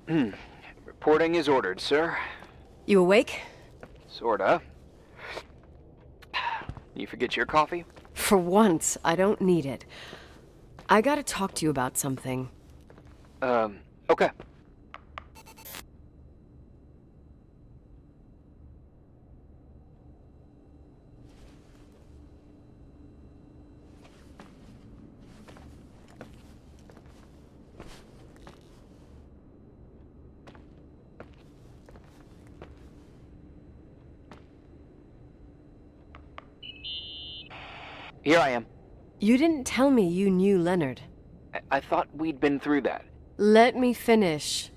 Reporting is ordered, sir. You awake? Sorta. You forget your coffee? For once, I don't need it. I gotta talk to you about something. Okay. Here I am. You didn't tell me you knew Leonard. I thought we'd been through that. Let me finish.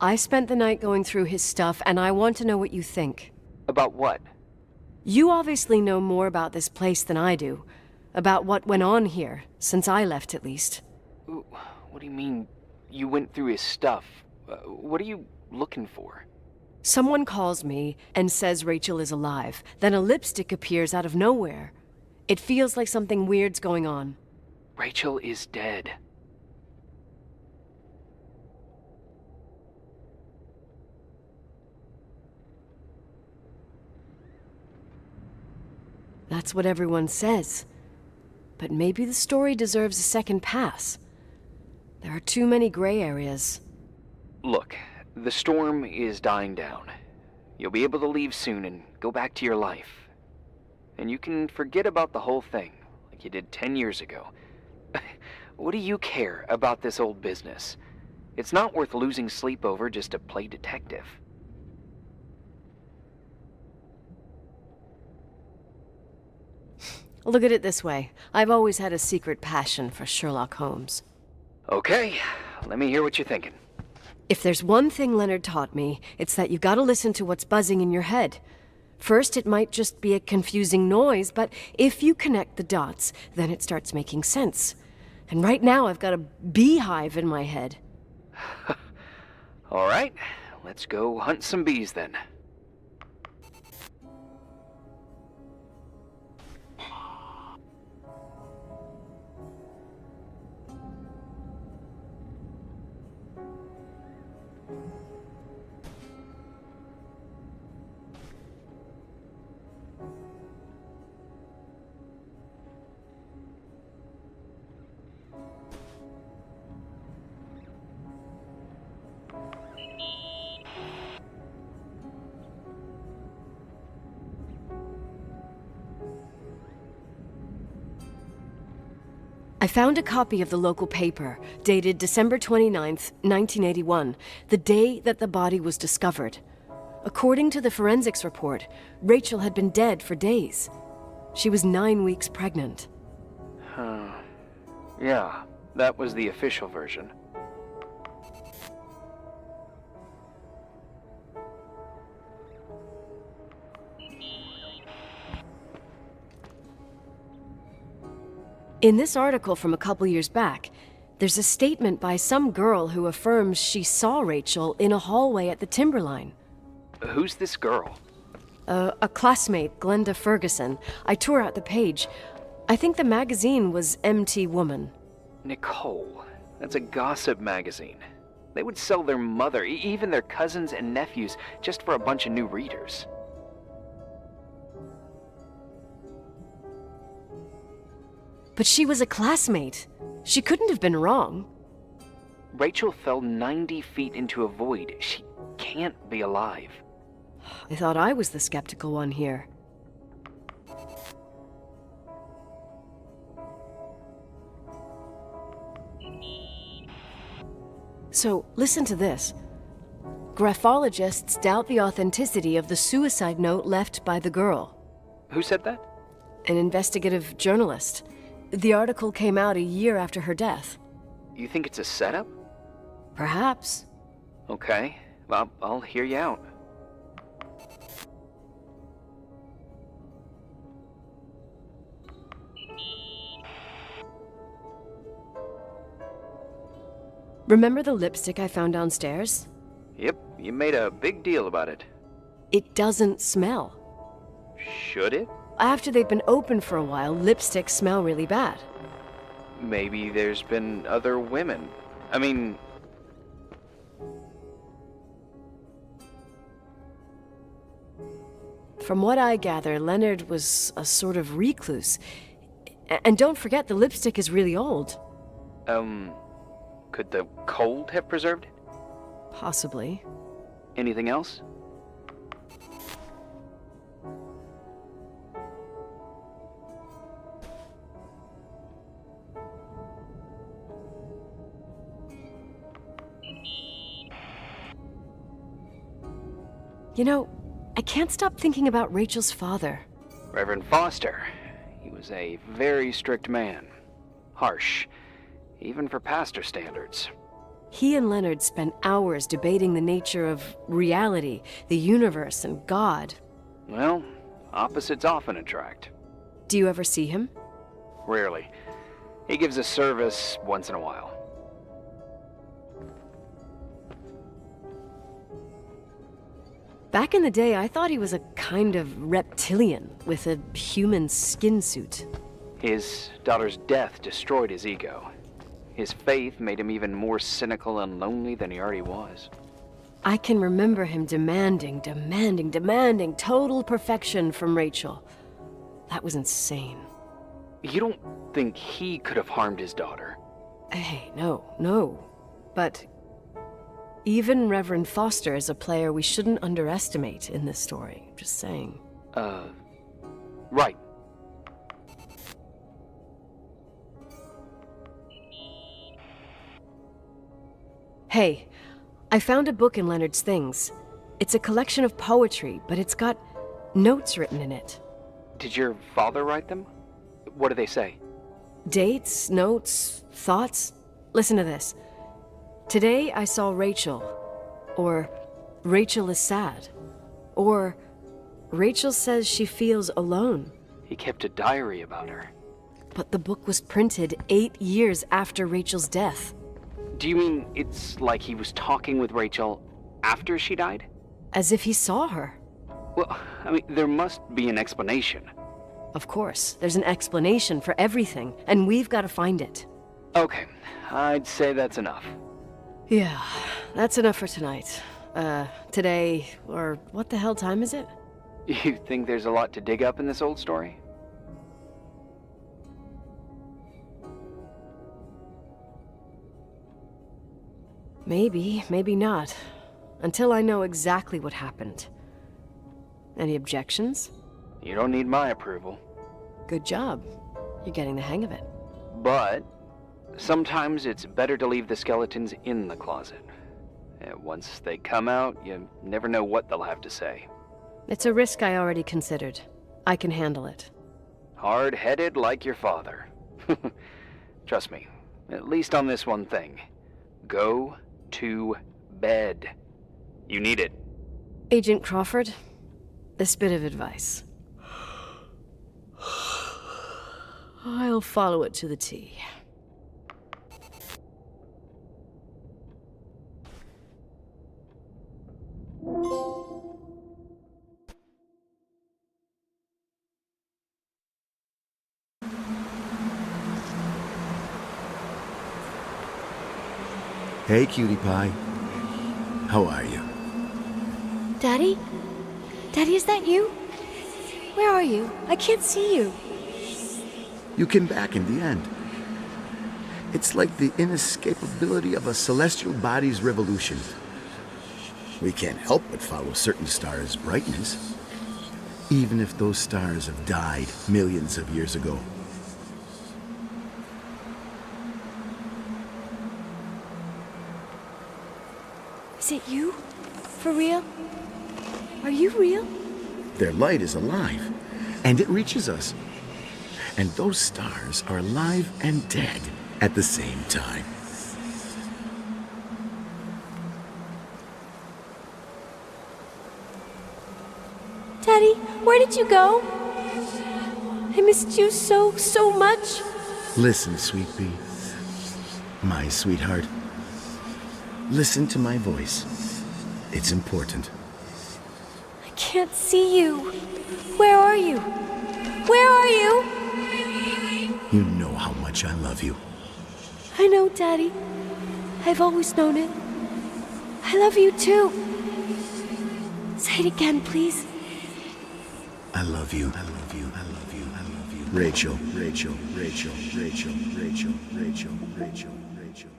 I spent the night going through his stuff, and I want to know what you think. About what? You obviously know more about this place than I do. About what went on here, since I left at least. What do you mean, you went through his stuff? What are you looking for? Someone calls me and says Rachel is alive. Then a lipstick appears out of nowhere. It feels like something weird's going on. Rachel is dead. That's what everyone says. But maybe the story deserves a second pass. There are too many gray areas. Look, the storm is dying down. You'll be able to leave soon and go back to your life. And you can forget about the whole thing, like you did 10 years ago. What do you care about this old business? It's not worth losing sleep over just to play detective. Look at it this way. I've always had a secret passion for Sherlock Holmes. Okay, let me hear what you're thinking. If there's one thing Leonard taught me, it's that you gotta listen to what's buzzing in your head. First, it might just be a confusing noise, but if you connect the dots, then it starts making sense. And right now, I've got a beehive in my head. All right, let's go hunt some bees then. I found a copy of the local paper, dated December 29th, 1981, the day that the body was discovered. According to the forensics report, Rachel had been dead for days. She was 9 weeks pregnant. Yeah, that was the official version. In this article from a couple years back, there's a statement by some girl who affirms she saw Rachel in a hallway at the Timberline. Who's this girl? A classmate, Glenda Ferguson. I tore out the page. I think the magazine was MT Woman. Nicole. That's a gossip magazine. They would sell their mother, even their cousins and nephews, just for a bunch of new readers. But she was a classmate. She couldn't have been wrong. Rachel fell 90 feet into a void. She can't be alive. I thought I was the skeptical one here. So, listen to this. Graphologists doubt the authenticity of the suicide note left by the girl. Who said that? An investigative journalist. The article came out a year after her death. You think it's a setup? Perhaps. Okay, I'll hear you out. Remember the lipstick I found downstairs? Yep, you made a big deal about it. It doesn't smell. Should it? After they've been open for a while, lipsticks smell really bad. Maybe there's been other women. I mean... From what I gather, Leonard was a sort of recluse. And don't forget, the lipstick is really old. Could the cold have preserved it? Possibly. Anything else? You know, I can't stop thinking about Rachel's father. Reverend Foster. He was a very strict man. Harsh, even for pastor standards. He and Leonard spent hours debating the nature of reality, the universe, and God. Well, opposites often attract. Do you ever see him? Rarely. He gives a service once in a while. Back in the day, I thought he was a kind of reptilian with a human skin suit. His daughter's death destroyed his ego. His faith made him even more cynical and lonely than he already was. I can remember him demanding total perfection from Rachel. That was insane. You don't think he could have harmed his daughter? Hey, no. But even Reverend Foster is a player we shouldn't underestimate in this story. Just saying. Right. Hey, I found a book in Leonard's things. It's a collection of poetry, but it's got notes written in it. Did your father write them? What do they say? Dates, notes, thoughts. Listen to this. Today I saw Rachel. Or Rachel is sad. Or Rachel says she feels alone. He kept a diary about her. But the book was printed 8 years after Rachel's death. Do you mean it's like he was talking with Rachel after she died? As if he saw her. Well, I mean, there must be an explanation. Of course, there's an explanation for everything, and we've got to find it. Okay, I'd say that's enough. Yeah, that's enough for tonight. Today, or what the hell time is it? You think there's a lot to dig up in this old story? Maybe, maybe not. Until I know exactly what happened. Any objections? You don't need my approval. Good job. You're getting the hang of it. But sometimes it's better to leave the skeletons in the closet. Once they come out, you never know what they'll have to say. It's a risk I already considered. I can handle it. Hard-headed like your father. Trust me, at least on this one thing. Go to bed. You need it. Agent Crawford, this bit of advice. I'll follow it to the T. Hey, cutie pie. How are you? Daddy? Daddy, is that you? Where are you? I can't see you. You came back in the end. It's like the inescapability of a celestial body's revolution. We can't help but follow certain stars' brightness, even if those stars have died millions of years ago. Is it you? For real? Are you real? Their light is alive, and it reaches us. And those stars are alive and dead at the same time. Daddy, where did you go? I missed you so much. Listen, sweet pea. My sweetheart. Listen to my voice. It's important. I can't see you. Where are you? Where are you? You know how much I love you. I know, Daddy. I've always known it. I love you too. Say it again, please. I love you. I love you. I love you. I love you. Rachel, Rachel, Rachel, Rachel, Rachel, Rachel, Rachel, Rachel, Rachel.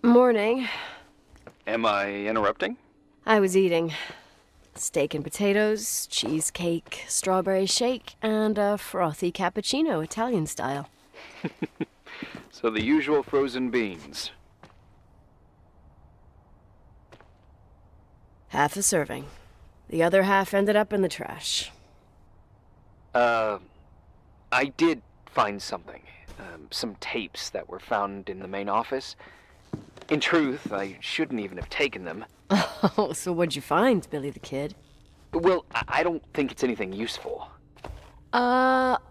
Morning. Am I interrupting? I was eating steak and potatoes, cheesecake, strawberry shake, and a frothy cappuccino, Italian style. So the usual frozen beans. Half a serving. The other half ended up in the trash. I did find something. Some tapes that were found in the main office. In truth, I shouldn't even have taken them. Oh, so what'd you find, Billy the Kid? Well, I don't think it's anything useful.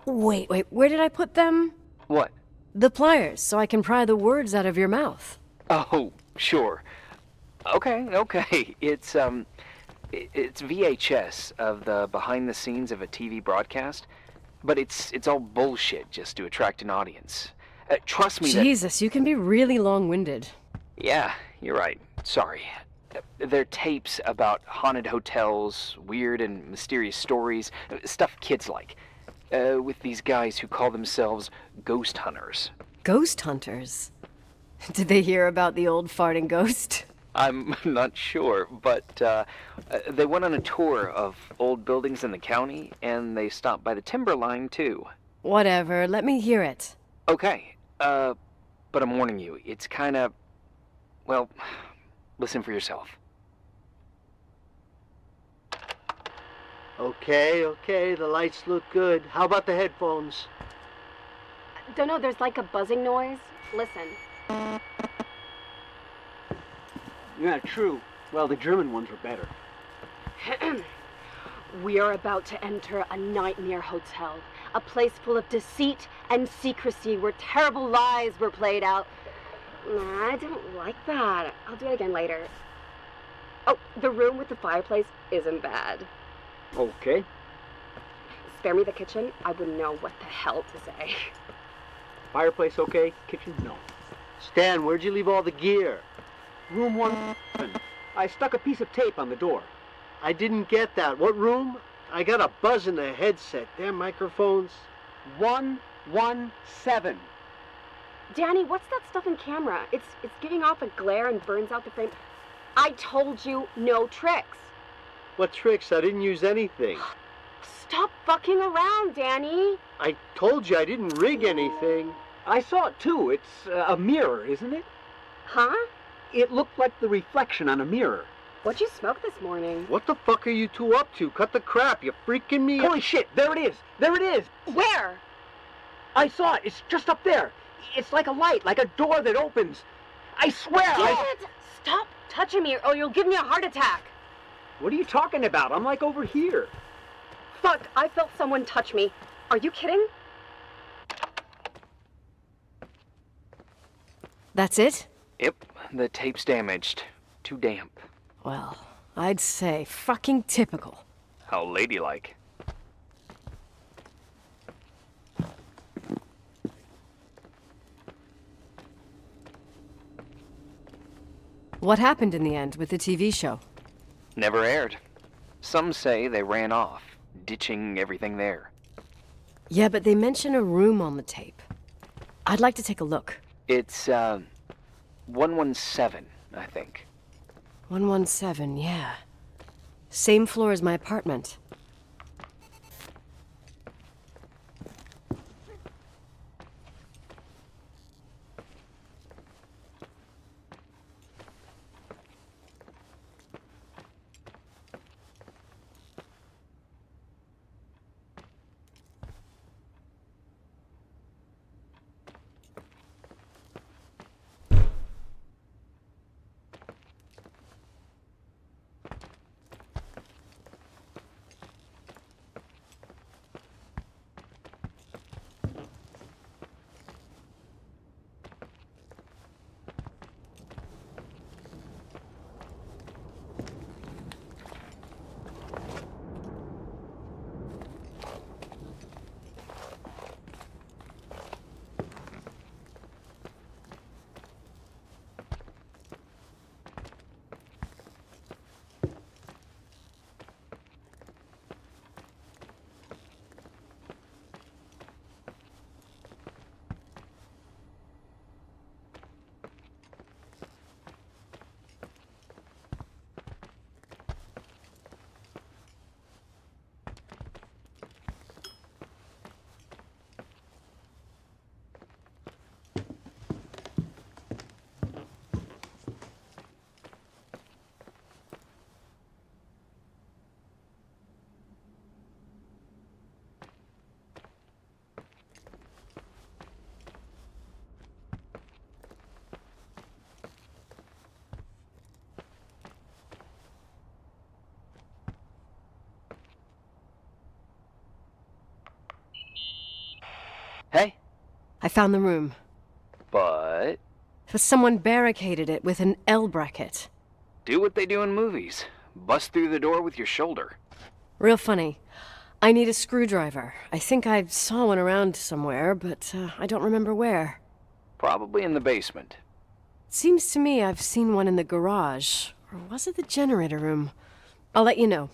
Wait, where did I put them? What? The pliers, so I can pry the words out of your mouth. Oh, sure. Okay. It's VHS of the behind the scenes of a TV broadcast, but it's all bullshit just to attract an audience. Trust me Jesus, you can be really long-winded. Yeah, you're right. Sorry. They're tapes about haunted hotels, weird and mysterious stories, stuff kids like. With these guys who call themselves ghost hunters. Ghost hunters? Did they hear about the old farting ghost? I'm not sure, but they went on a tour of old buildings in the county, and they stopped by the Timberline, too. Whatever, let me hear it. Okay, but I'm warning you, it's kinda... Well, listen for yourself. Okay, the lights look good. How about the headphones? Don't know, there's like a buzzing noise. Listen. Yeah, true. Well, the German ones were better. We are about to enter a nightmare hotel. A place full of deceit and secrecy where terrible lies were played out. Nah, I don't like that. I'll do it again later. Oh, the room with the fireplace isn't bad. Okay. Spare me the kitchen. I wouldn't know what the hell to say. Fireplace okay? Kitchen no. Stan, where'd you leave all the gear? Room 1. I stuck a piece of tape on the door. I didn't get that. What room? I got a buzz in the headset. Damn microphones. 117. Danny, what's that stuff in camera? It's giving off a glare and burns out the frame. I told you no tricks. What tricks? I didn't use anything. Stop fucking around, Danny. I told you I didn't rig anything. I saw it too. It's a mirror, isn't it? Huh? It looked like the reflection on a mirror. What'd you smoke this morning? What the fuck are you two up to? Cut the crap. You freaking me Holy shit, there it is. There it is. Where? I saw it. It's just up there. It's like a light, like a door that opens. I swear. Damn it! Stop touching me or you'll give me a heart attack. What are you talking about? I'm like over here. Fuck, I felt someone touch me. Are you kidding? That's it? Yep, the tape's damaged. Too damp. Well, I'd say fucking typical. How ladylike. What happened in the end with the TV show? Never aired. Some say they ran off, ditching everything there. Yeah, but they mention a room on the tape. I'd like to take a look. It's, 117, I think. 117, yeah. Same floor as my apartment. I found the room. But Someone barricaded it with an L bracket. do what they do in movies. Bust through the door with your shoulder. Real funny. I need a screwdriver. I think I saw one around somewhere, but I don't remember where. Probably in the basement. Seems to me I've seen one in the garage. Or was it the generator room? I'll let you know.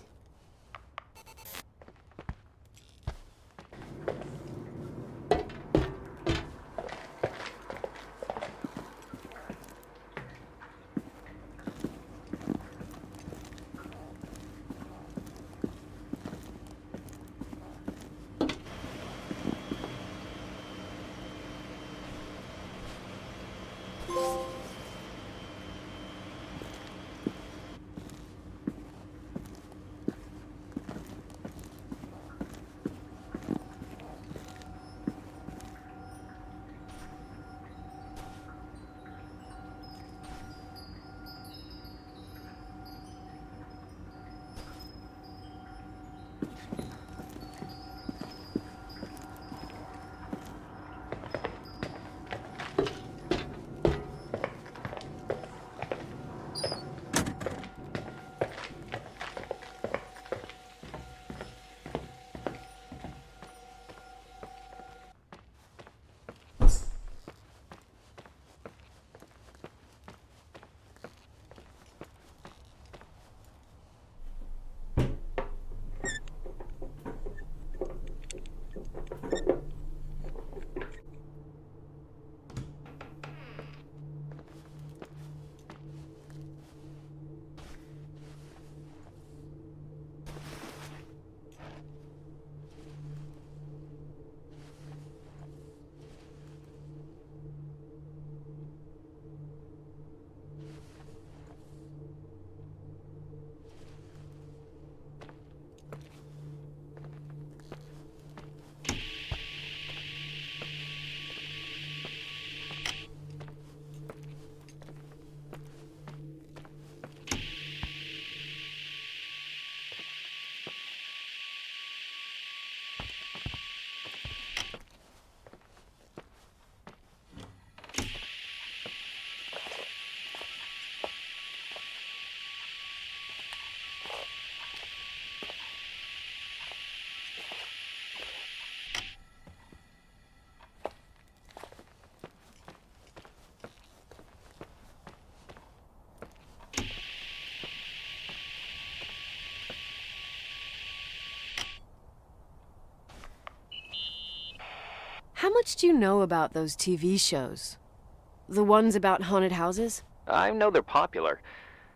How much do you know about those TV shows? The ones about haunted houses? I know they're popular.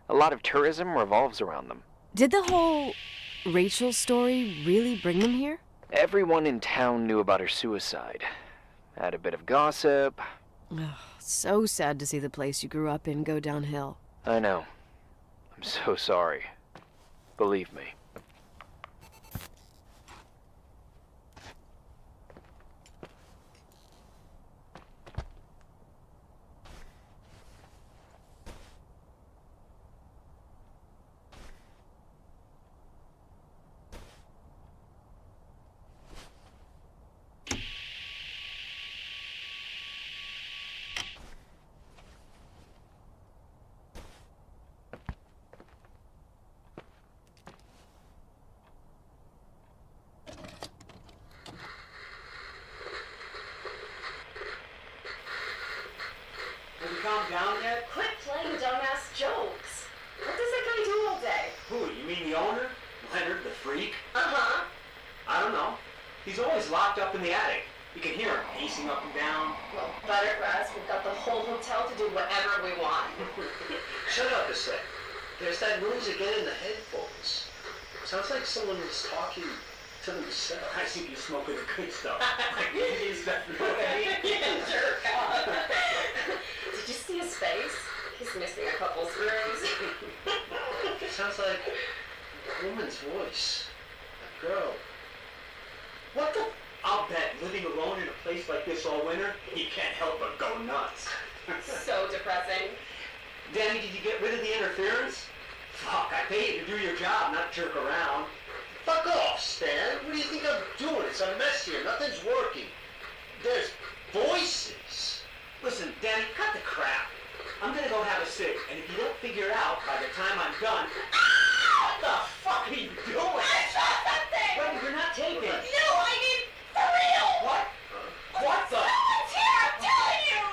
A lot of tourism revolves around them. Did the whole Rachel story really bring them here? Everyone in town knew about her suicide. Had a bit of gossip. Ugh, so sad to see the place you grew up in go downhill. I know. I'm so sorry. Believe me. Calm down yet? Quit playing dumbass jokes. What does that guy do all day? Who, you mean the owner? Leonard, the freak? Uh-huh. I don't know. He's always locked up in the attic. You can hear him pacing up and down. Well, better for us. We've got the whole hotel to do whatever we want. Shut up a sec. There's that noise again in the headphones. Sounds like someone is talking to themselves. I think you're smoking the good stuff. Is that what I mean? Yeah, jerk off. Did you see his face? He's missing a couple screws. Sounds like a woman's voice. A girl. What the? I'll bet living alone in a place like this all winter, you can't help but go nuts. So depressing. Danny, did you get rid of the interference? Fuck, I pay you to do your job, not jerk around. Fuck off, Stan. What do you think I'm doing? It's a mess here. Nothing's working. There's Voices? Listen, Danny, cut the crap. I'm gonna go have a cig, and if you don't figure it out by the time I'm done... What the fuck are you doing? I saw something! Wait, you're not taping. No, I mean, for real! What? What the... Someone's here, I'm telling you!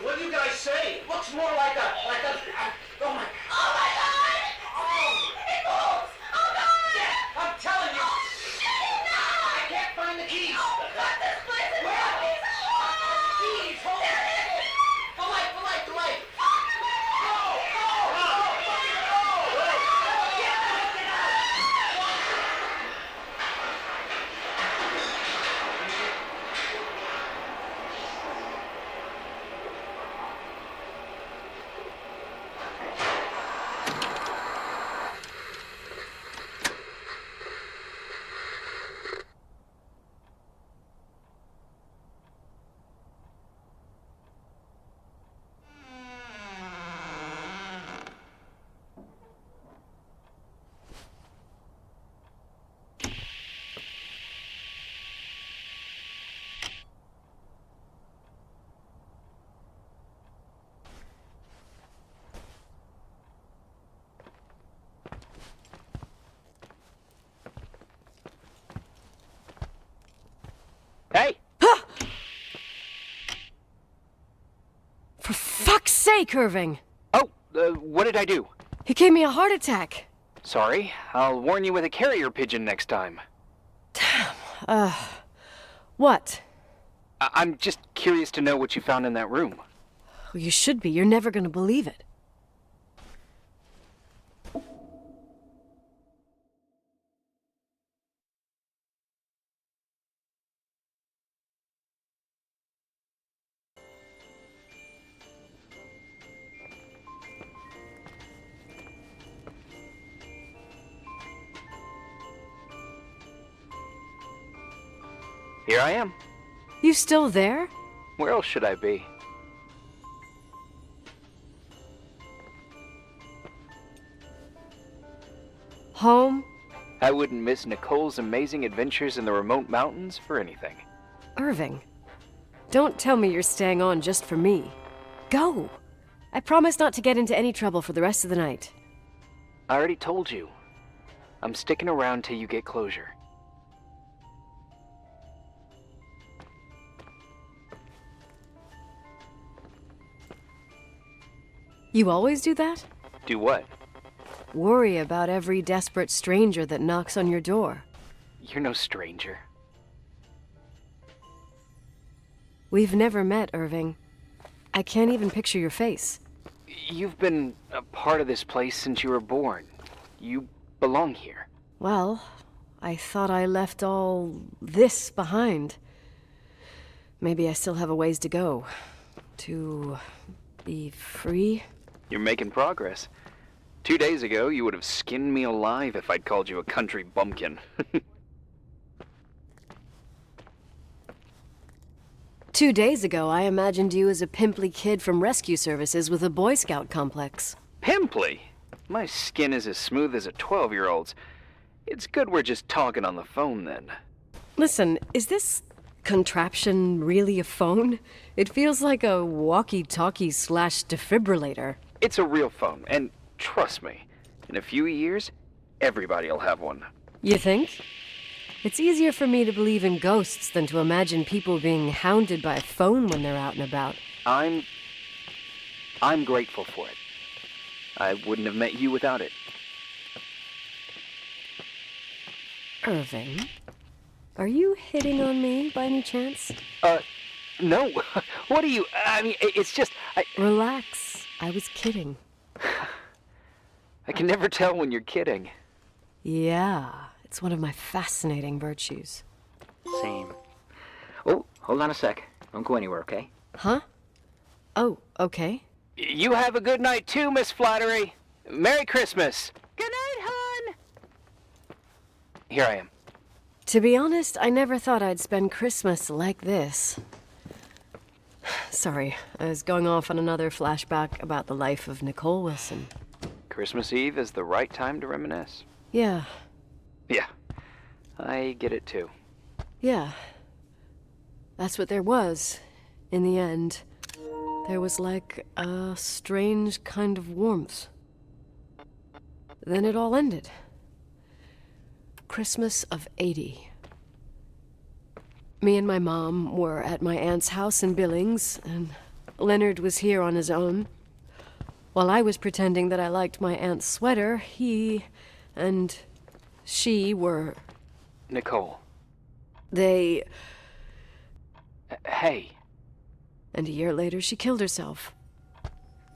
What do you guys say? It looks more like a... oh my... Oh my god! Oh! It moves! Oh god! Yeah, I'm telling you! Shit, no! I can't find the keys! Oh god, this place is Where are broken! keys? Hold on! The light! Go! Hey! For fuck's sake, Irving! Oh, what did I do? He gave me a heart attack. Sorry, I'll warn you with a carrier pigeon next time. What? I'm just curious to know what you found in that room. Well, you should be. You're never gonna believe it. Here I am. You still there? Where else should I be? Home? I wouldn't miss Nicole's amazing adventures in the remote mountains for anything. Irving, don't tell me you're staying on just for me. Go! I promise not to get into any trouble for the rest of the night. I already told you. I'm sticking around till you get closure. You always do that? Do what? Worry about every desperate stranger that knocks on your door. You're no stranger. We've never met, Irving. I can't even picture your face. You've been a part of this place since you were born. You belong here. Well, I thought I left all this behind. Maybe I still have a ways to go. To be free? You're making progress. 2 days ago, you would have skinned me alive if I'd called you a country bumpkin. 2 days ago, I imagined you as a pimply kid from rescue services with a Boy Scout complex. Pimply? My skin is as smooth as a 12-year-old's. It's good we're just talking on the phone then. Listen, is this contraption really a phone? It feels like a walkie-talkie / defibrillator. It's a real phone, and trust me, in a few years, everybody'll have one. You think? It's easier for me to believe in ghosts than to imagine people being hounded by a phone when they're out and about. I'm grateful for it. I wouldn't have met you without it. Irving, are you hitting on me by any chance? No. What are you... I mean, it's just... Relax. I was kidding. I can never tell when you're kidding. Yeah, it's one of my fascinating virtues. Same. Oh, hold on a sec. Don't go anywhere, okay? Huh? Oh, okay. You have a good night too, Miss Flattery. Merry Christmas. Good night, hon! Here I am. To be honest, I never thought I'd spend Christmas like this. Sorry, I was going off on another flashback about the life of Nicole Wilson. Christmas Eve is the right time to reminisce. Yeah. Yeah, I get it too. Yeah. That's what there was, in the end. There was like a strange kind of warmth. Then it all ended. Christmas of '80. Me and my mom were at my aunt's house in Billings, and Leonard was here on his own. While I was pretending that I liked my aunt's sweater, he and she were... Nicole. They... Hey. And a year later, she killed herself.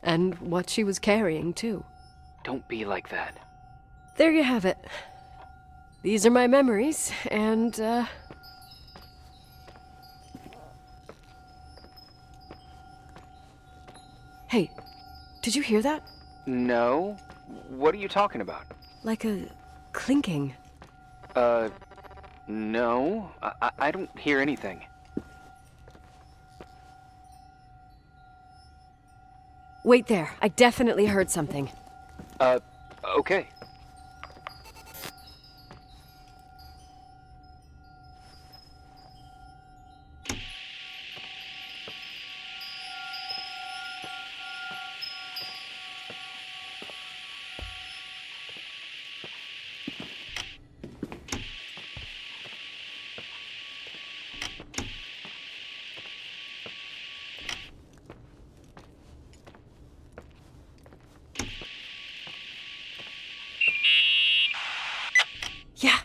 And what she was carrying, too. Don't be like that. There you have it. These are my memories, and, Hey, did you hear that? No? What are you talking about? Like a clinking. No. I don't hear anything. Wait there. I definitely heard something. Okay. Yeah.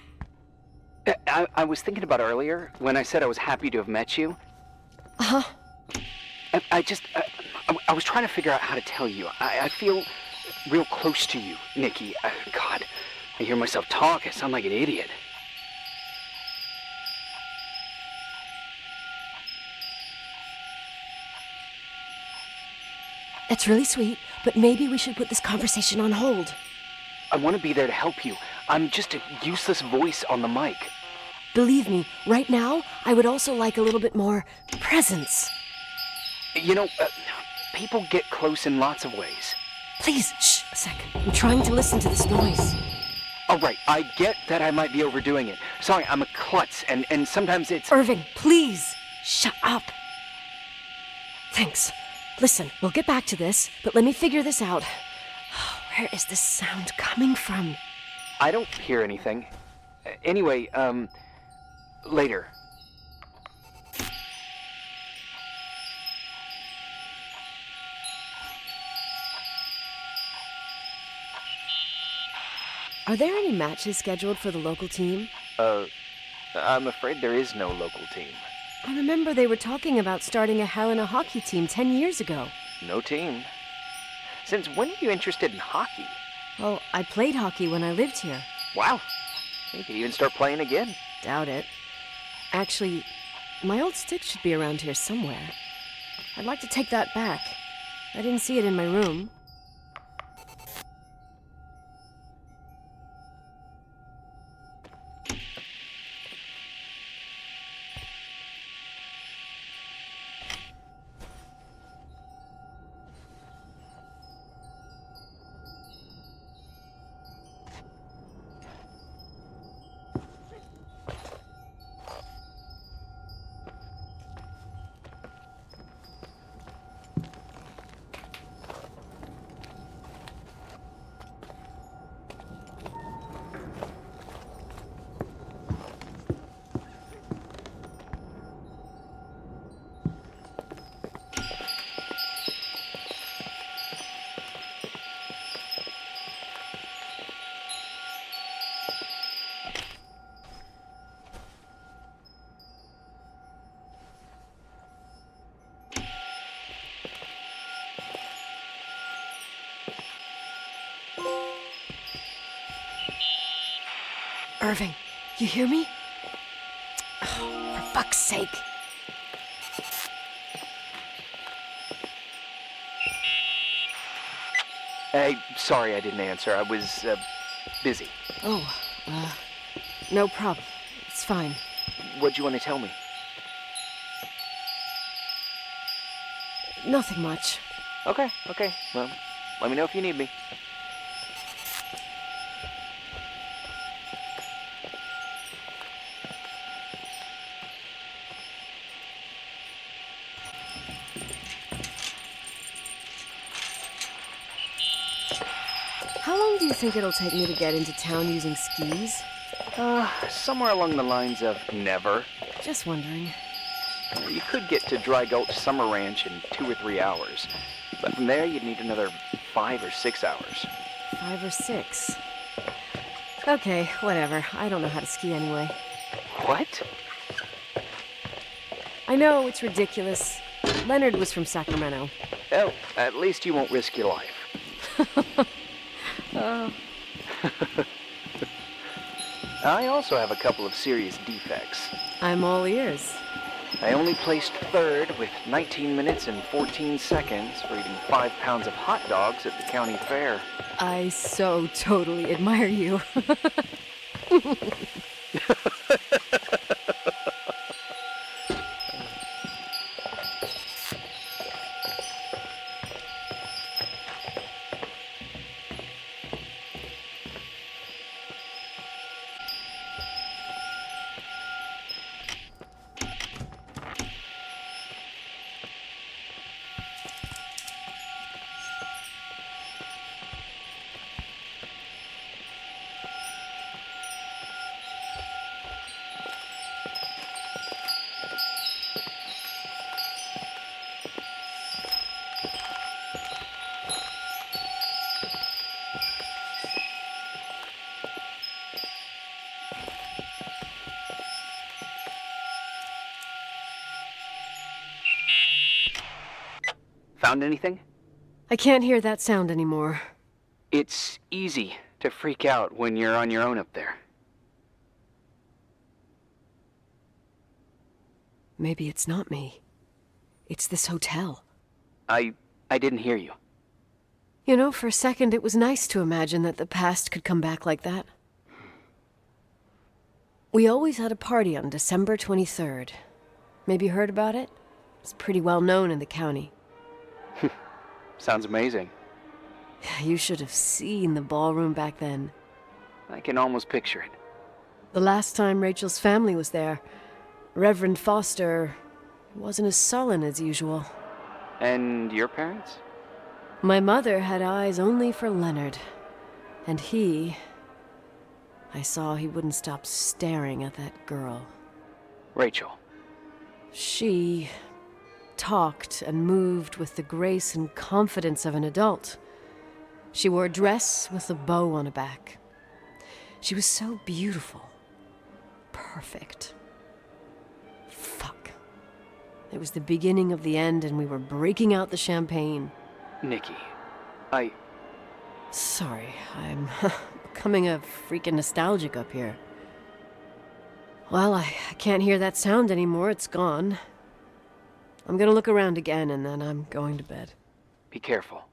I was thinking about earlier when I said I was happy to have met you. Uh-huh. I was trying to figure out how to tell you. I feel real close to you, Nikki. God, I hear myself talk. I sound like an idiot. That's really sweet, but maybe we should put this conversation on hold. I want to be there to help you. I'm just a useless voice on the mic. Believe me, right now, I would also like a little bit more presence. You know, people get close in lots of ways. Please, shh, a sec. I'm trying to listen to this noise. All right, I get that I might be overdoing it. Sorry, I'm a klutz, and sometimes it's... Irving, please, shut up. Thanks. Listen, we'll get back to this, but let me figure this out. Where is this sound coming from? I don't hear anything. Anyway, later. Are there any matches scheduled for the local team? I'm afraid there is no local team. I remember they were talking about starting a Helena hockey team 10 years ago. No team. Since when are you interested in hockey? Well, I played hockey when I lived here. Wow. You could even start playing again. Doubt it. Actually, my old stick should be around here somewhere. I'd like to take that back. I didn't see it in my room. Irving, you hear me? Oh, for fuck's sake. Hey, sorry I didn't answer. I was, busy. Oh, no problem. It's fine. What'd you want to tell me? Nothing much. Okay. Well, let me know if you need me. How long do you think it'll take me to get into town using skis? Somewhere along the lines of never. Just wondering. You could get to Dry Gulch Summer Ranch in 2 or 3 hours, but from there you'd need another 5 or 6 hours. 5 or 6. Okay, whatever. I don't know how to ski anyway. What? I know, it's ridiculous. Leonard was from Sacramento. Oh, at least you won't risk your life. I also have a couple of serious defects. I'm all ears. I only placed 3rd with 19 minutes and 14 seconds for eating 5 pounds of hot dogs at the county fair. I so totally admire you. Found anything? I can't hear that sound anymore. It's easy to freak out when you're on your own up there. Maybe it's not me. It's this hotel. I didn't hear you. You know, for a second it was nice to imagine that the past could come back like that. We always had a party on December 23rd. Maybe you heard about it? It's pretty well known in the county. Sounds amazing. You should have seen the ballroom back then. I can almost picture it. The last time Rachel's family was there, Reverend Foster wasn't as sullen as usual. And your parents? My mother had eyes only for Leonard. And I saw he wouldn't stop staring at that girl. Rachel. She talked and moved with the grace and confidence of an adult. She wore a dress with a bow on her back. She was so beautiful. Perfect. Fuck. It was the beginning of the end and we were breaking out the champagne. Nikki, Sorry, I'm becoming a freaking nostalgic up here. Well, I can't hear that sound anymore. It's gone. I'm gonna look around again and then I'm going to bed. Be careful.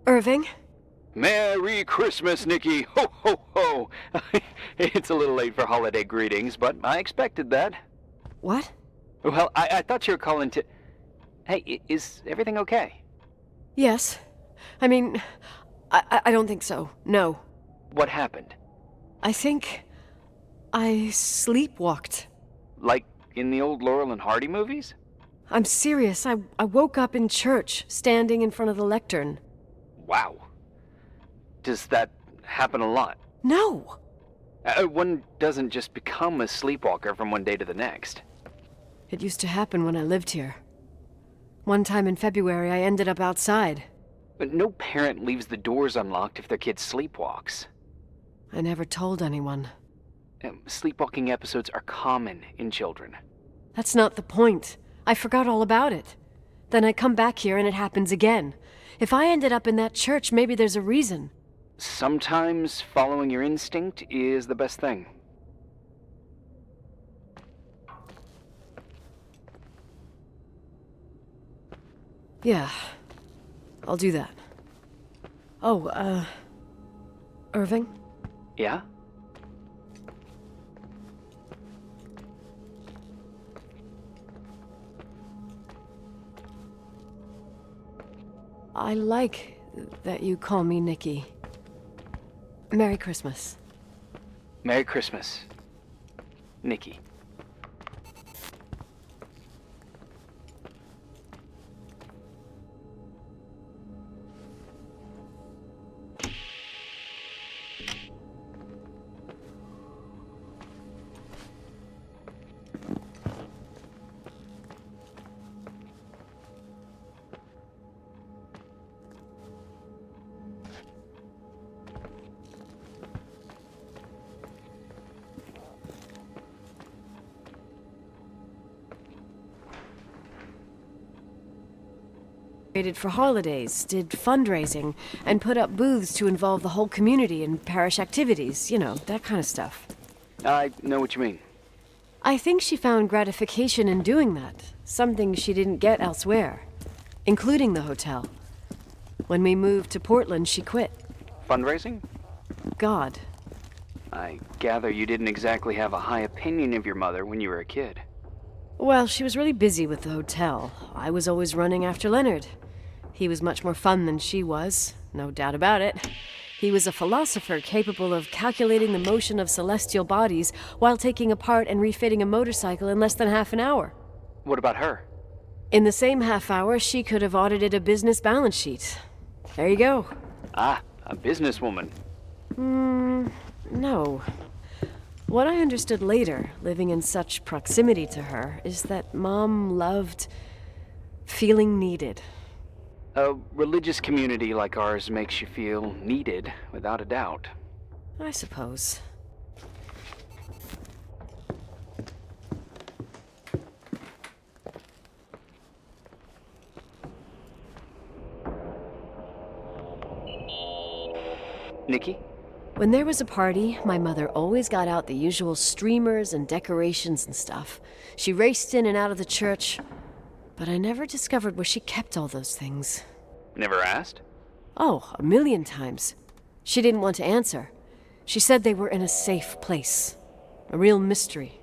Irving? Merry Christmas, Nikki! Ho, ho, ho! It's a little late for holiday greetings, but I expected that. What? Well, I thought you were calling to... Hey, is everything okay? Yes. I mean, I don't think so. No. What happened? I think I sleepwalked. Like in the old Laurel and Hardy movies? I'm serious. I woke up in church, standing in front of the lectern. Wow. Does that happen a lot? No! One doesn't just become a sleepwalker from one day to the next. It used to happen when I lived here. One time in February, I ended up outside. But no parent leaves the doors unlocked if their kid sleepwalks. I never told anyone. Sleepwalking episodes are common in children. That's not the point. I forgot all about it. Then I come back here and it happens again. If I ended up in that church, maybe there's a reason. Sometimes following your instinct is the best thing. Yeah, I'll do that. Oh, Irving? Yeah? I like that you call me Nikki. Merry Christmas. Merry Christmas, Nikki. For holidays, did fundraising, and put up booths to involve the whole community in parish activities, you know, that kind of stuff. I know what you mean. I think she found gratification in doing that, something she didn't get elsewhere, including the hotel. When we moved to Portland, she quit. Fundraising? God. I gather you didn't exactly have a high opinion of your mother when you were a kid. Well, she was really busy with the hotel. I was always running after Leonard. He was much more fun than she was, no doubt about it. He was a philosopher capable of calculating the motion of celestial bodies while taking apart and refitting a motorcycle in less than half an hour. What about her? In the same half hour, she could have audited a business balance sheet. There you go. Ah, a businesswoman. No. What I understood later, living in such proximity to her, is that Mom loved feeling needed. A religious community like ours makes you feel needed, without a doubt. I suppose. Nikki? When there was a party, my mother always got out the usual streamers and decorations and stuff. She raced in and out of the church, but I never discovered where she kept all those things. Never asked? Oh, a million times. She didn't want to answer. She said they were in a safe place. A real mystery.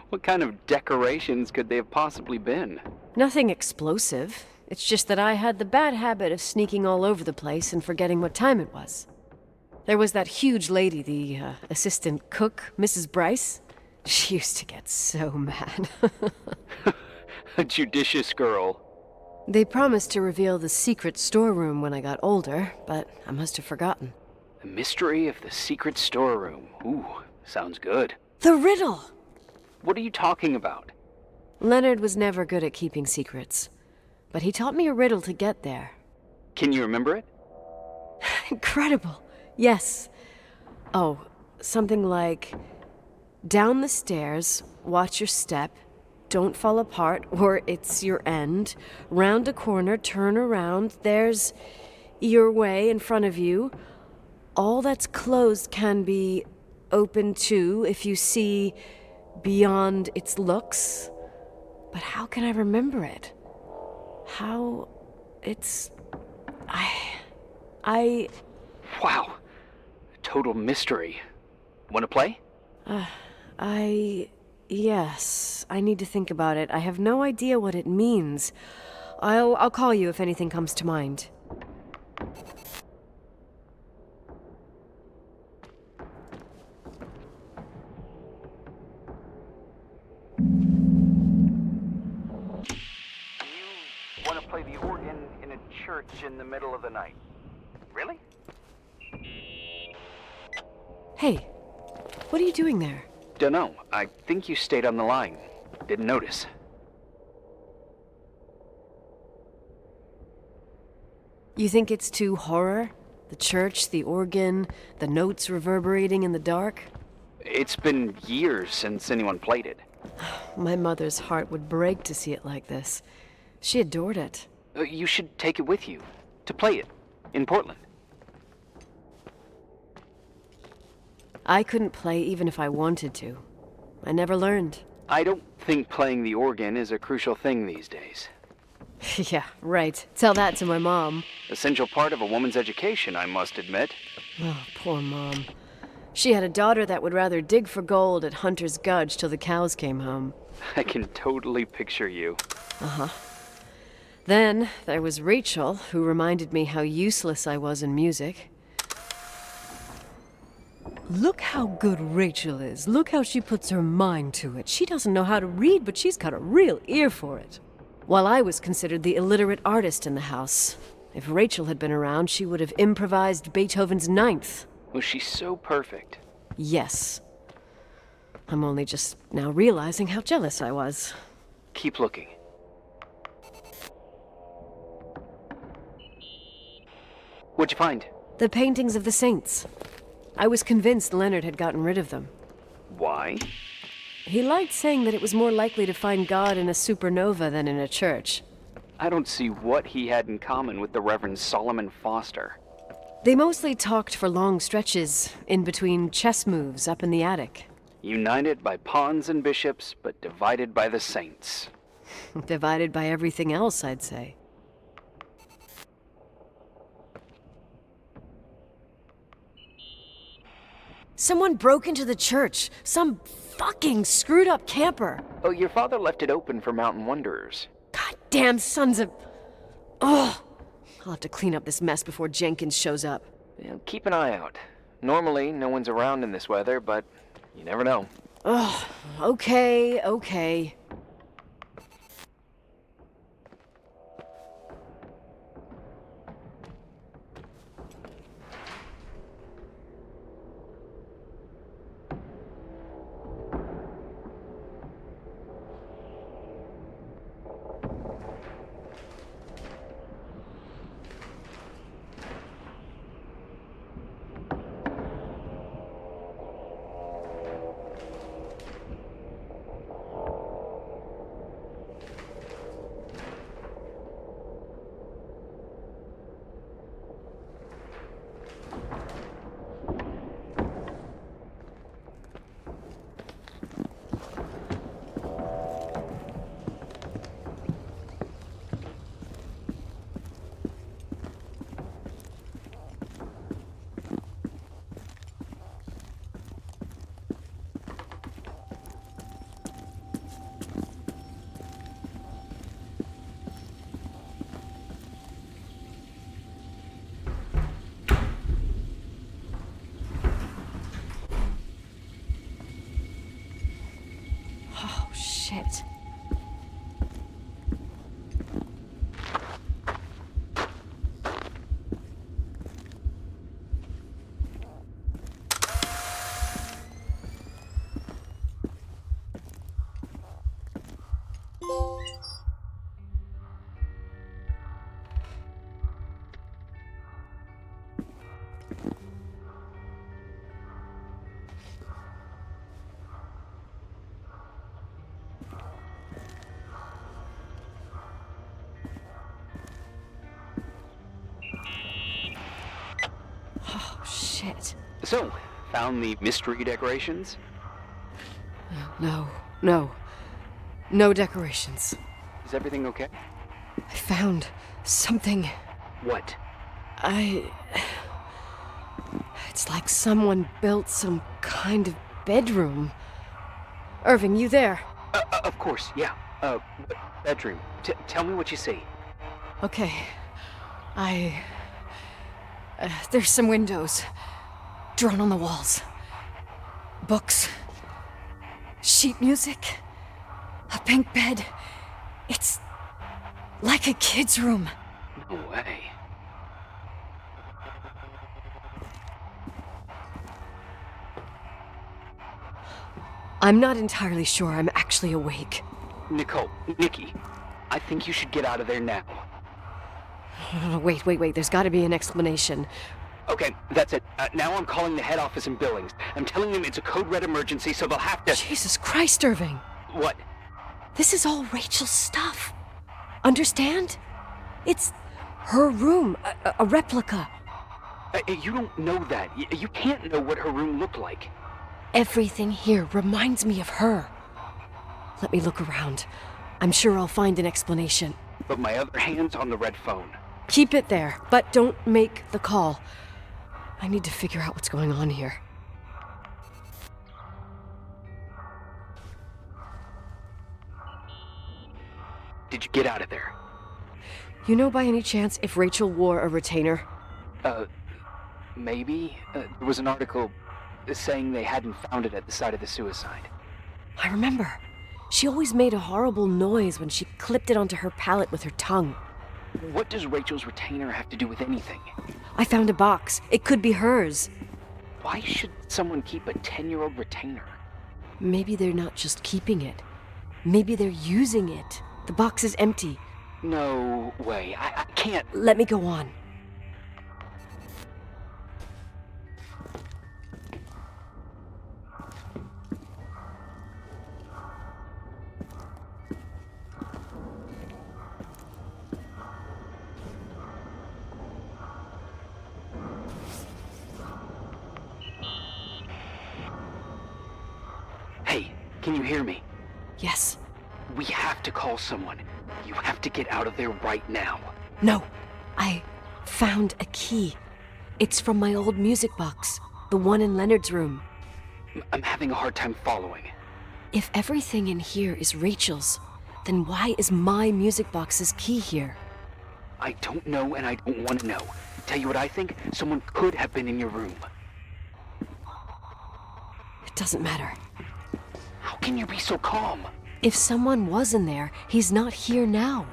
What kind of decorations could they have possibly been? Nothing explosive. It's just that I had the bad habit of sneaking all over the place and forgetting what time it was. There was that huge lady, the assistant cook, Mrs. Bryce. She used to get so mad. A judicious girl. They promised to reveal the secret storeroom when I got older, but I must have forgotten. The mystery of the secret storeroom. Ooh, sounds good. The riddle! What are you talking about? Leonard was never good at keeping secrets, but he taught me a riddle to get there. Can you remember it? Incredible. Yes. Oh, something like, down the stairs, watch your step, don't fall apart, or it's your end. Round a corner, turn around, there's your way in front of you. All that's closed can be open too if you see beyond its looks. But how can I remember it? How... it's... Wow. A total mystery. Want to play? Yes, I need to think about it. I have no idea what it means. I'll call you if anything comes to mind. You want to play the organ in a church in the middle of the night? Really? Hey, what are you doing there? Dunno. I think you stayed on the line. Didn't notice. You think it's too horror? The church, the organ, the notes reverberating in the dark? It's been years since anyone played it. My mother's heart would break to see it like this. She adored it. You should take it with you. To play it. In Portland. I couldn't play even if I wanted to. I never learned. I don't think playing the organ is a crucial thing these days. Yeah, right. Tell that to my mom. Essential part of a woman's education, I must admit. Oh, poor Mom. She had a daughter that would rather dig for gold at Hunter's Gulch till the cows came home. I can totally picture you. Uh-huh. Then there was Rachel, who reminded me how useless I was in music. Look how good Rachel is. Look how she puts her mind to it. She doesn't know how to read, but she's got a real ear for it. While I was considered the illiterate artist in the house. If Rachel had been around, she would have improvised Beethoven's Ninth. Was she so perfect? Yes. I'm only just now realizing how jealous I was. Keep looking. What'd you find? The paintings of the saints. I was convinced Leonard had gotten rid of them. Why? He liked saying that it was more likely to find God in a supernova than in a church. I don't see what he had in common with the Reverend Solomon Foster. They mostly talked for long stretches, in between chess moves up in the attic. United by pawns and bishops, but divided by the saints. Divided by everything else, I'd say. Someone broke into the church. Some fucking screwed up camper. Oh, your father left it open for mountain wanderers. Goddamn sons of... Ugh. I'll have to clean up this mess before Jenkins shows up. Yeah, keep an eye out. Normally, no one's around in this weather, but you never know. Ugh. Okay. shit. Oh, shit. So, found the mystery decorations? No. No decorations. Is everything okay? I found something. What? It's like someone built some kind of bedroom. Irving, you there? Of course, yeah. What bedroom? Tell me what you see. Okay. There's some windows. Drawn on the walls. Books. Sheet music. A pink bed. It's like a kid's room. No way. I'm not entirely sure I'm actually awake. Nikki, I think you should get out of there now. Wait. There's gotta be an explanation. Okay, that's it. Now I'm calling the head office in Billings. I'm telling them it's a code red emergency, so they'll have to... Jesus Christ, Irving. What? This is all Rachel's stuff. Understand? It's her room, a replica. You don't know that. You can't know what her room looked like. Everything here reminds me of her. Let me look around. I'm sure I'll find an explanation. But my other hand's on the red phone. Keep it there, but don't make the call. I need to figure out what's going on here. Did you get out of there? You know by any chance if Rachel wore a retainer? Maybe. There was an article saying they hadn't found it at the site of the suicide. I remember. She always made a horrible noise when she clipped it onto her palate with her tongue. What does Rachel's retainer have to do with anything? I found a box. It could be hers. Why should someone keep a 10-year-old retainer? Maybe they're not just keeping it. Maybe they're using it. The box is empty. No way. I can't... Let me go on. Hey, can you hear me? Yes. We have to call someone. You have to get out of there right now. No. I found a key. It's from my old music box. The one in Leonard's room. I'm having a hard time following. If everything in here is Rachel's, then why is my music box's key here? I don't know and I don't want to know. Tell you what I think? Someone could have been in your room. It doesn't matter. How can you be so calm? If someone was in there, he's not here now.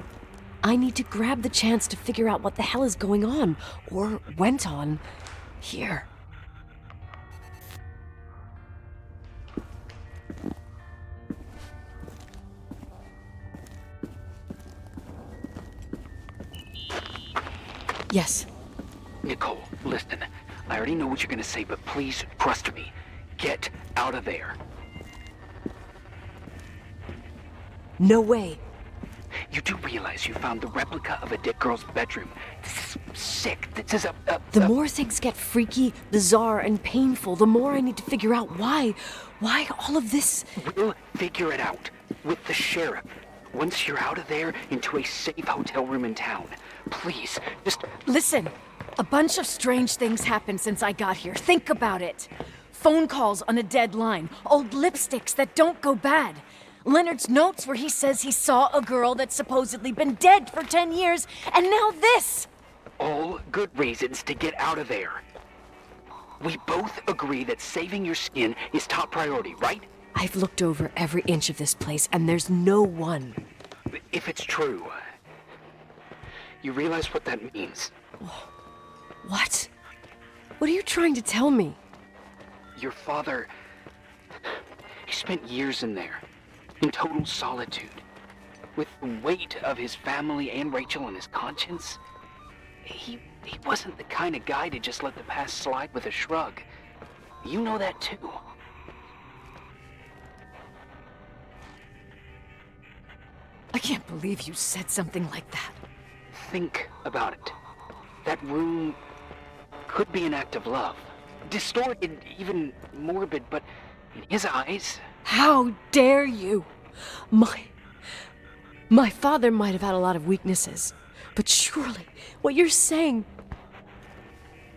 I need to grab the chance to figure out what the hell is going on, or went on, here. Yes. Nicole, listen. I already know what you're gonna say, but please trust me. Get out of there. No way. You do realize you found the replica of a dead girl's bedroom. This is sick. This is The more things get freaky, bizarre, and painful, the more I need to figure out why all of this... We'll figure it out. With the sheriff. Once you're out of there, into a safe hotel room in town. Please, just... Listen, a bunch of strange things happened since I got here. Think about it. Phone calls on a dead line, old lipsticks that don't go bad. Leonard's notes where he says he saw a girl that's supposedly been dead for 10 years, and now this! All good reasons to get out of there. We both agree that saving your skin is top priority, right? I've looked over every inch of this place, and there's no one. If it's true, you realize what that means. What? What are you trying to tell me? Your father, he spent years in there, in total solitude, with the weight of his family and Rachel on his conscience. He wasn't the kind of guy to just let the past slide with a shrug. You know that too. I can't believe you said something like that. Think about it. That room could be an act of love. Distorted, even morbid, but in his eyes... How dare you? My father might have had a lot of weaknesses, but surely what you're saying...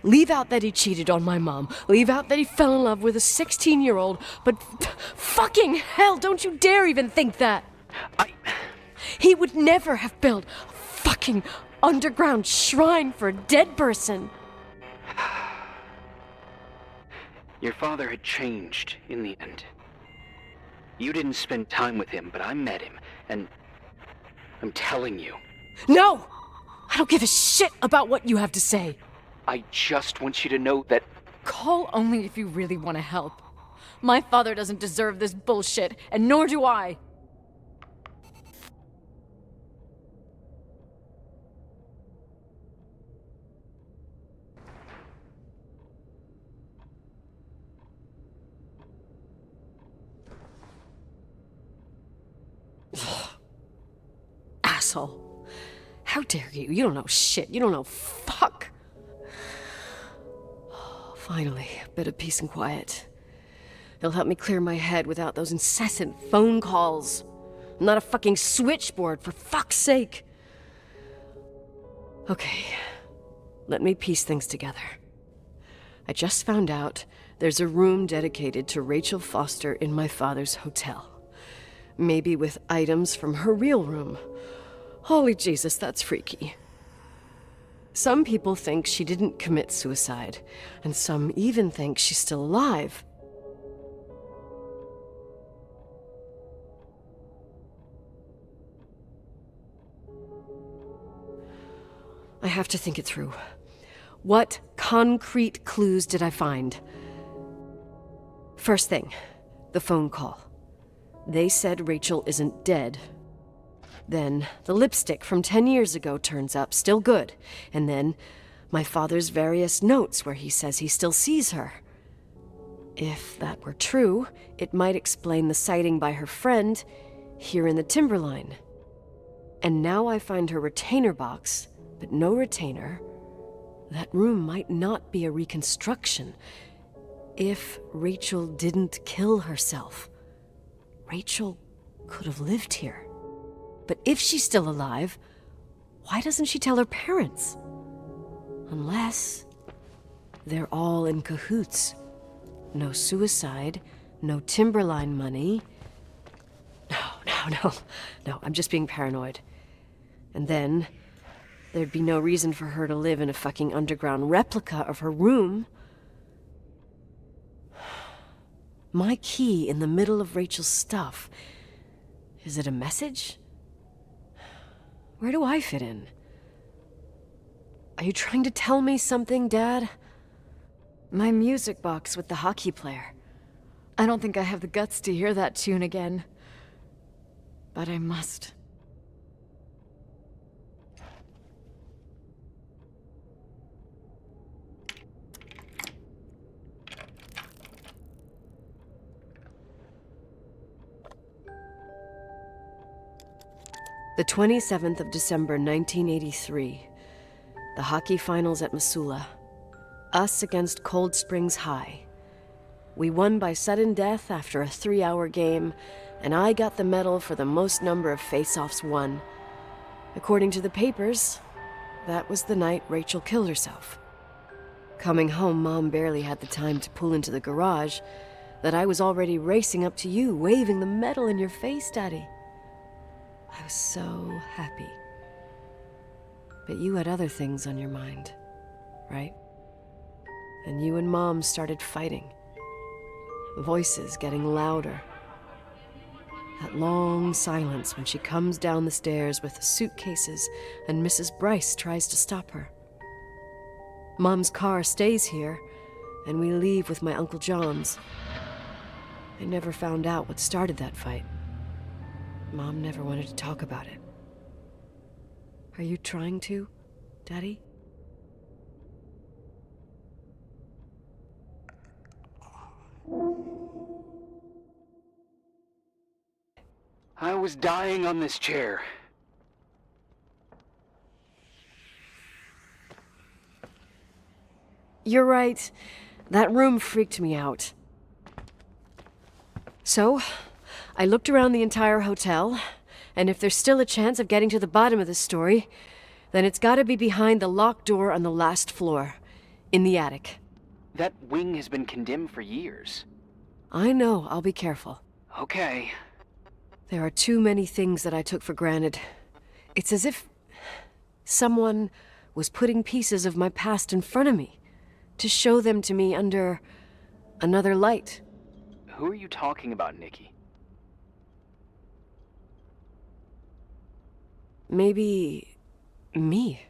Leave out that he cheated on my mom. Leave out that he fell in love with a 16-year-old, but fucking hell, don't you dare even think that! He would never have built a fucking underground shrine for a dead person. Your father had changed in the end. You didn't spend time with him, but I met him, and I'm telling you. No! I don't give a shit about what you have to say. I just want you to know that... Call only if you really want to help. My father doesn't deserve this bullshit, and nor do I. Asshole. How dare you? You don't know shit. You don't know fuck. Finally, a bit of peace and quiet. It'll help me clear my head without those incessant phone calls. I'm not a fucking switchboard, for fuck's sake. Okay, let me piece things together. I just found out there's a room dedicated to Rachel Foster in my father's hotel. Maybe with items from her real room. Holy Jesus, that's freaky. Some people think she didn't commit suicide, and some even think she's still alive. I have to think it through. What concrete clues did I find? First thing, the phone call. They said Rachel isn't dead. Then the lipstick from 10 years ago turns up, still good. And then my father's various notes where he says he still sees her. If that were true, it might explain the sighting by her friend here in the Timberline. And now I find her retainer box, but no retainer. That room might not be a reconstruction. If Rachel didn't kill herself, Rachel could have lived here. But if she's still alive, why doesn't she tell her parents? Unless they're all in cahoots. No suicide, no Timberline money. No, I'm just being paranoid. And then there'd be no reason for her to live in a fucking underground replica of her room. My key in the middle of Rachel's stuff. Is it a message? Where do I fit in? Are you trying to tell me something, Dad? My music box with the hockey player. I don't think I have the guts to hear that tune again. But I must. The 27th of December, 1983. The hockey finals at Missoula. Us against Cold Springs High. We won by sudden death after a 3-hour game, and I got the medal for the most number of face-offs won. According to the papers, that was the night Rachel killed herself. Coming home, Mom barely had the time to pull into the garage that I was already racing up to you, waving the medal in your face, Daddy. I was so happy. But you had other things on your mind, right? And you and Mom started fighting. Voices getting louder, That long silence when she comes down the stairs with the suitcases and Mrs. Bryce tries to stop her. Mom's car stays here, and we leave with my Uncle John's. I never found out what started that fight. Mom never wanted to talk about it. Are you trying to, Daddy? I was dying on this chair. You're right. That room freaked me out. So, I looked around the entire hotel, and if there's still a chance of getting to the bottom of this story, then it's gotta be behind the locked door on the last floor, in the attic. That wing has been condemned for years. I know, I'll be careful. Okay. There are too many things that I took for granted. It's as if someone was putting pieces of my past in front of me to show them to me under another light. Who are you talking about, Nikki? Maybe me.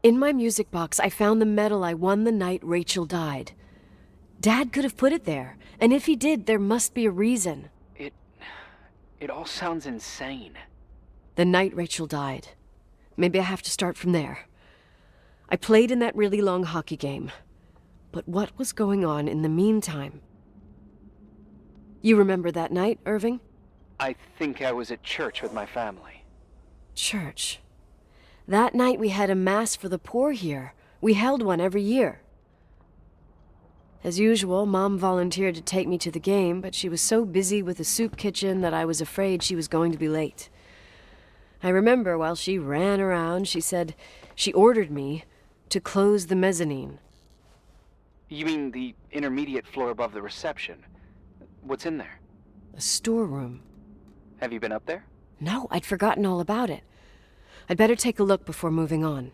In my music box, I found the medal I won the night Rachel died. Dad could have put it there, and if he did, there must be a reason. It all sounds insane. The night Rachel died. Maybe I have to start from there. I played in that really long hockey game. But what was going on in the meantime? You remember that night, Irving? I think I was at church with my family. Church. That night we had a mass for the poor here. We held one every year. As usual, Mom volunteered to take me to the game, but she was so busy with the soup kitchen that I was afraid she was going to be late. I remember while she ran around, she said she ordered me to close the mezzanine. You mean the intermediate floor above the reception? What's in there? A storeroom. Have you been up there? No, I'd forgotten all about it. I'd better take a look before moving on.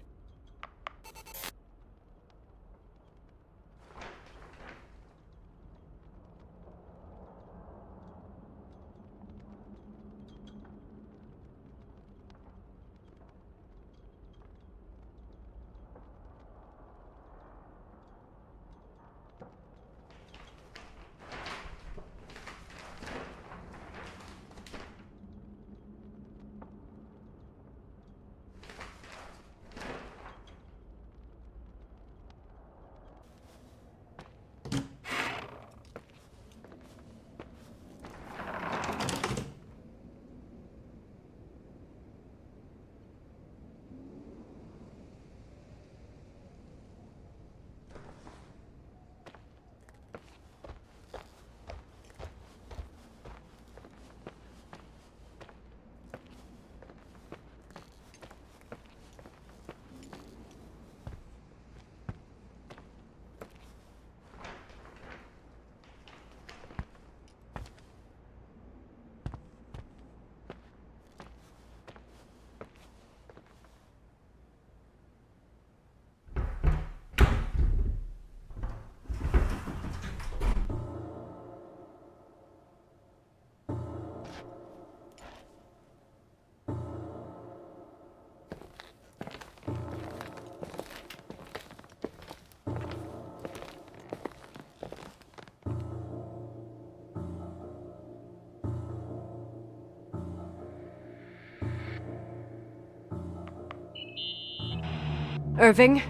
Irving?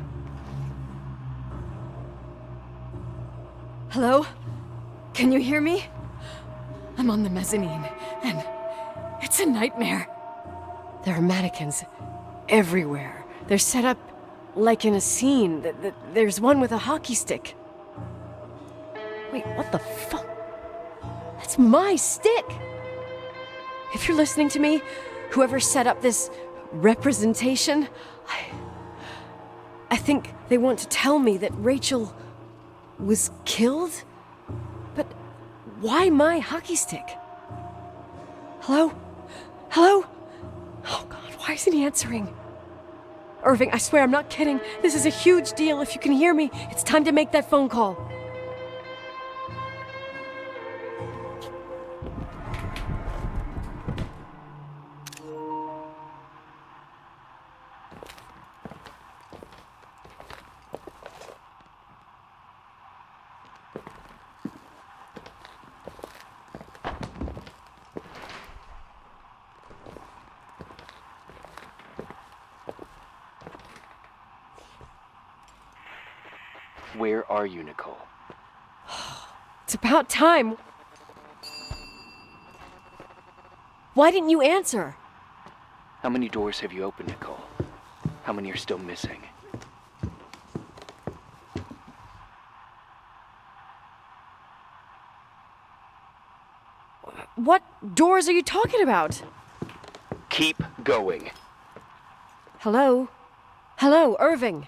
Hello? Can you hear me? I'm on the mezzanine, and it's a nightmare. There are mannequins everywhere. They're set up like in a scene. There's one with a hockey stick. Wait, what the fuck? That's my stick! If you're listening to me, whoever set up this representation, I think they want to tell me that Rachel was killed? But why my hockey stick? Hello? Hello? Oh God, why isn't he answering? Irving, I swear I'm not kidding. This is a huge deal. If you can hear me, it's time to make that phone call. Where are you, Nicole? It's about time. Why didn't you answer? How many doors have you opened, Nicole? How many are still missing? What doors are you talking about? Keep going. Hello? Hello, Irving.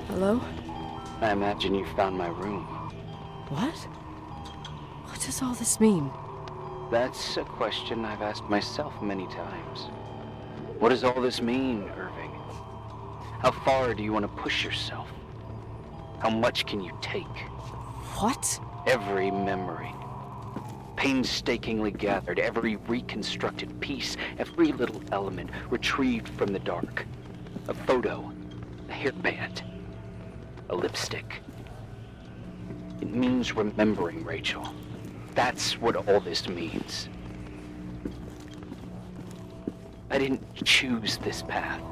Hello? I imagine you found my room. What? What does all this mean? That's a question I've asked myself many times. What does all this mean, Irving? How far do you want to push yourself? How much can you take? What? Every memory. Painstakingly gathered, every reconstructed piece, every little element retrieved from the dark. A photo, a hairband, a lipstick. It means remembering, Rachel. That's what all this means. I didn't choose this path.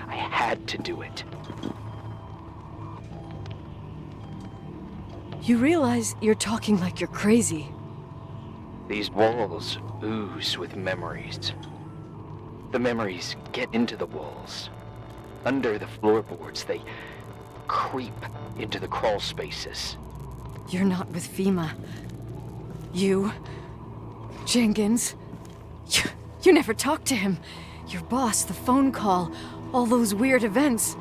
I had to do it. You realize you're talking like you're crazy. These walls ooze with memories. The memories get into the walls. Under the floorboards, they creep into the crawl spaces. You're not with FEMA. You... Jenkins... You never talked to him. Your boss, the phone call, all those weird events.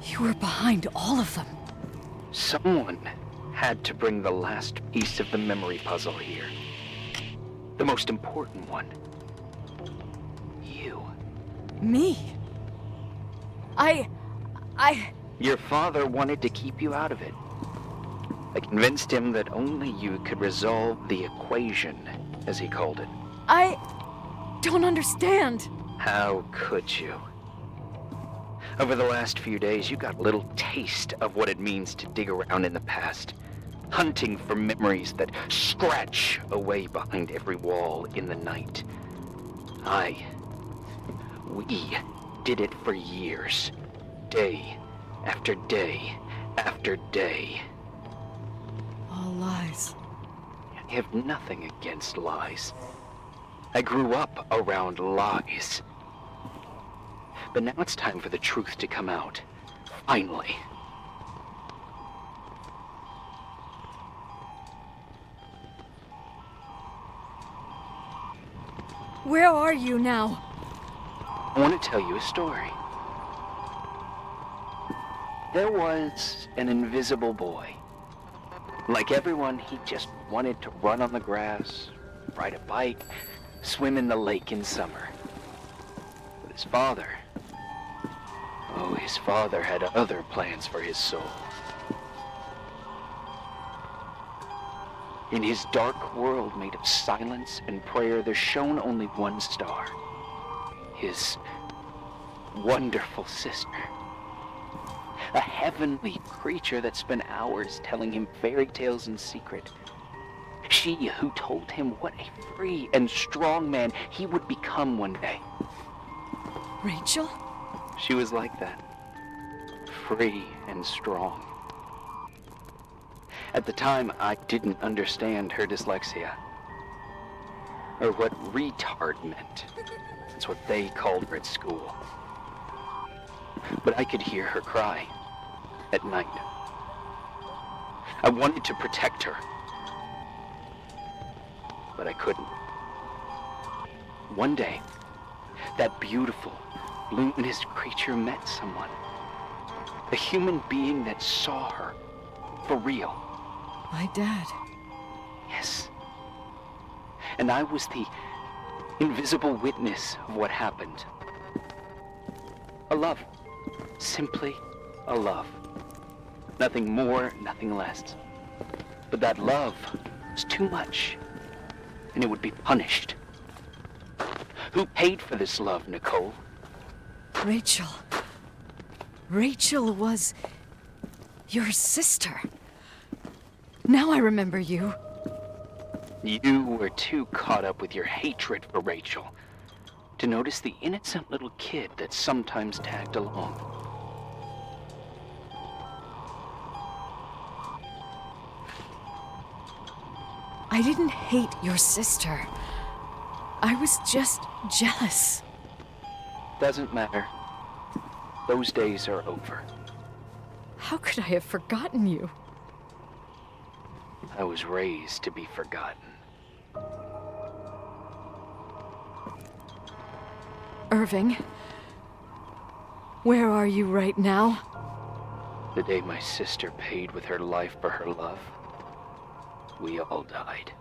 You were behind all of them. Someone had to bring the last piece of the memory puzzle here. The most important one. You. Me? Your father wanted to keep you out of it. I convinced him that only you could resolve the equation, as he called it. I don't understand. How could you? Over the last few days, you got a little taste of what it means to dig around in the past, hunting for memories that scratch away behind every wall in the night. We did it for years, day after day after day. All lies. I have nothing against lies. I grew up around lies. But now it's time for the truth to come out. Finally. Where are you now? I want to tell you a story. There was an invisible boy. Like everyone, he just wanted to run on the grass, ride a bike, swim in the lake in summer. But his father had other plans for his soul. In his dark world made of silence and prayer, there shone only one star. His wonderful sister. A heavenly creature that spent hours telling him fairy tales in secret. She who told him what a free and strong man he would become one day. Rachel? She was like that. Free and strong. At the time, I didn't understand her dyslexia. Or what retard meant. That's what they called her at school. But I could hear her cry. At night. I wanted to protect her. But I couldn't. One day, that beautiful, luminous creature met someone. A human being that saw her. For real. My dad. Yes. And I was the invisible witness of what happened. A love. Simply a love. Nothing more, nothing less. But that love was too much, and it would be punished. Who paid for this love, Nicole? Rachel. Rachel was your sister. Now I remember you. You were too caught up with your hatred for Rachel to notice the innocent little kid that sometimes tagged along. I didn't hate your sister. I was just jealous. Doesn't matter. Those days are over. How could I have forgotten you? I was raised to be forgotten. Irving, where are you right now? The day my sister paid with her life for her love, we all died.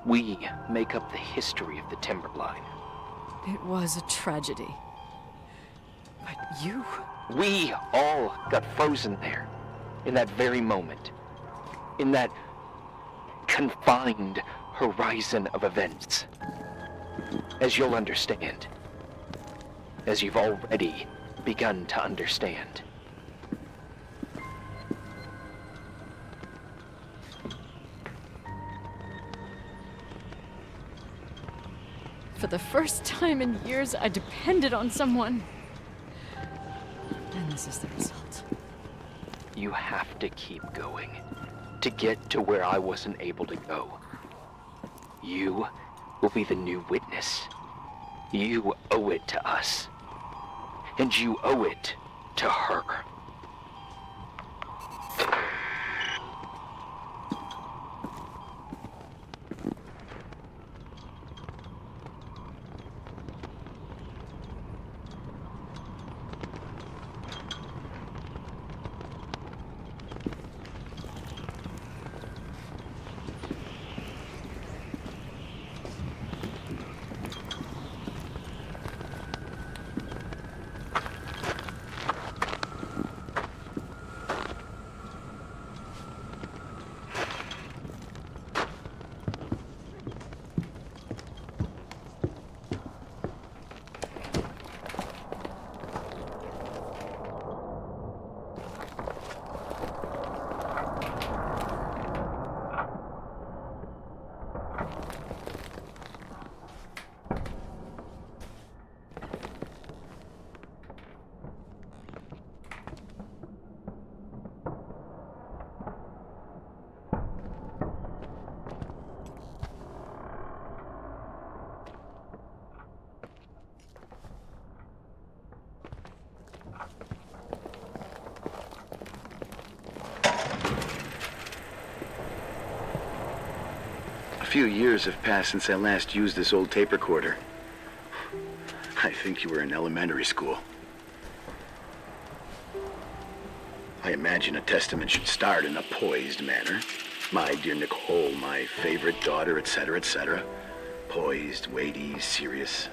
We make up the history of the Timberline. It was a tragedy. But you... We all got frozen there, in that very moment. In that confined horizon of events. As you'll understand. As you've already begun to understand. For the first time in years, I depended on someone. And this is the result. You have to keep going. To get to where I wasn't able to go. You will be the new witness. You owe it to us. And you owe it to her. A few years have passed since I last used this old tape recorder. I think you were in elementary school. I imagine a testament should start in a poised manner. My dear Nicole, my favorite daughter, etc., etc. Poised, weighty, serious,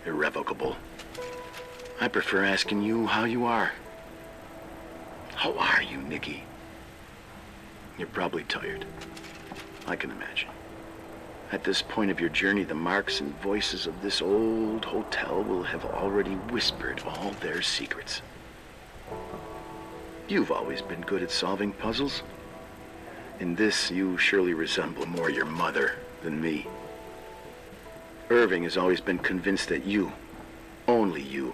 irrevocable. I prefer asking you how you are. How are you, Nikki? You're probably tired. I can imagine. At this point of your journey, the marks and voices of this old hotel will have already whispered all their secrets. You've always been good at solving puzzles. In this, you surely resemble more your mother than me. Irving has always been convinced that you, only you,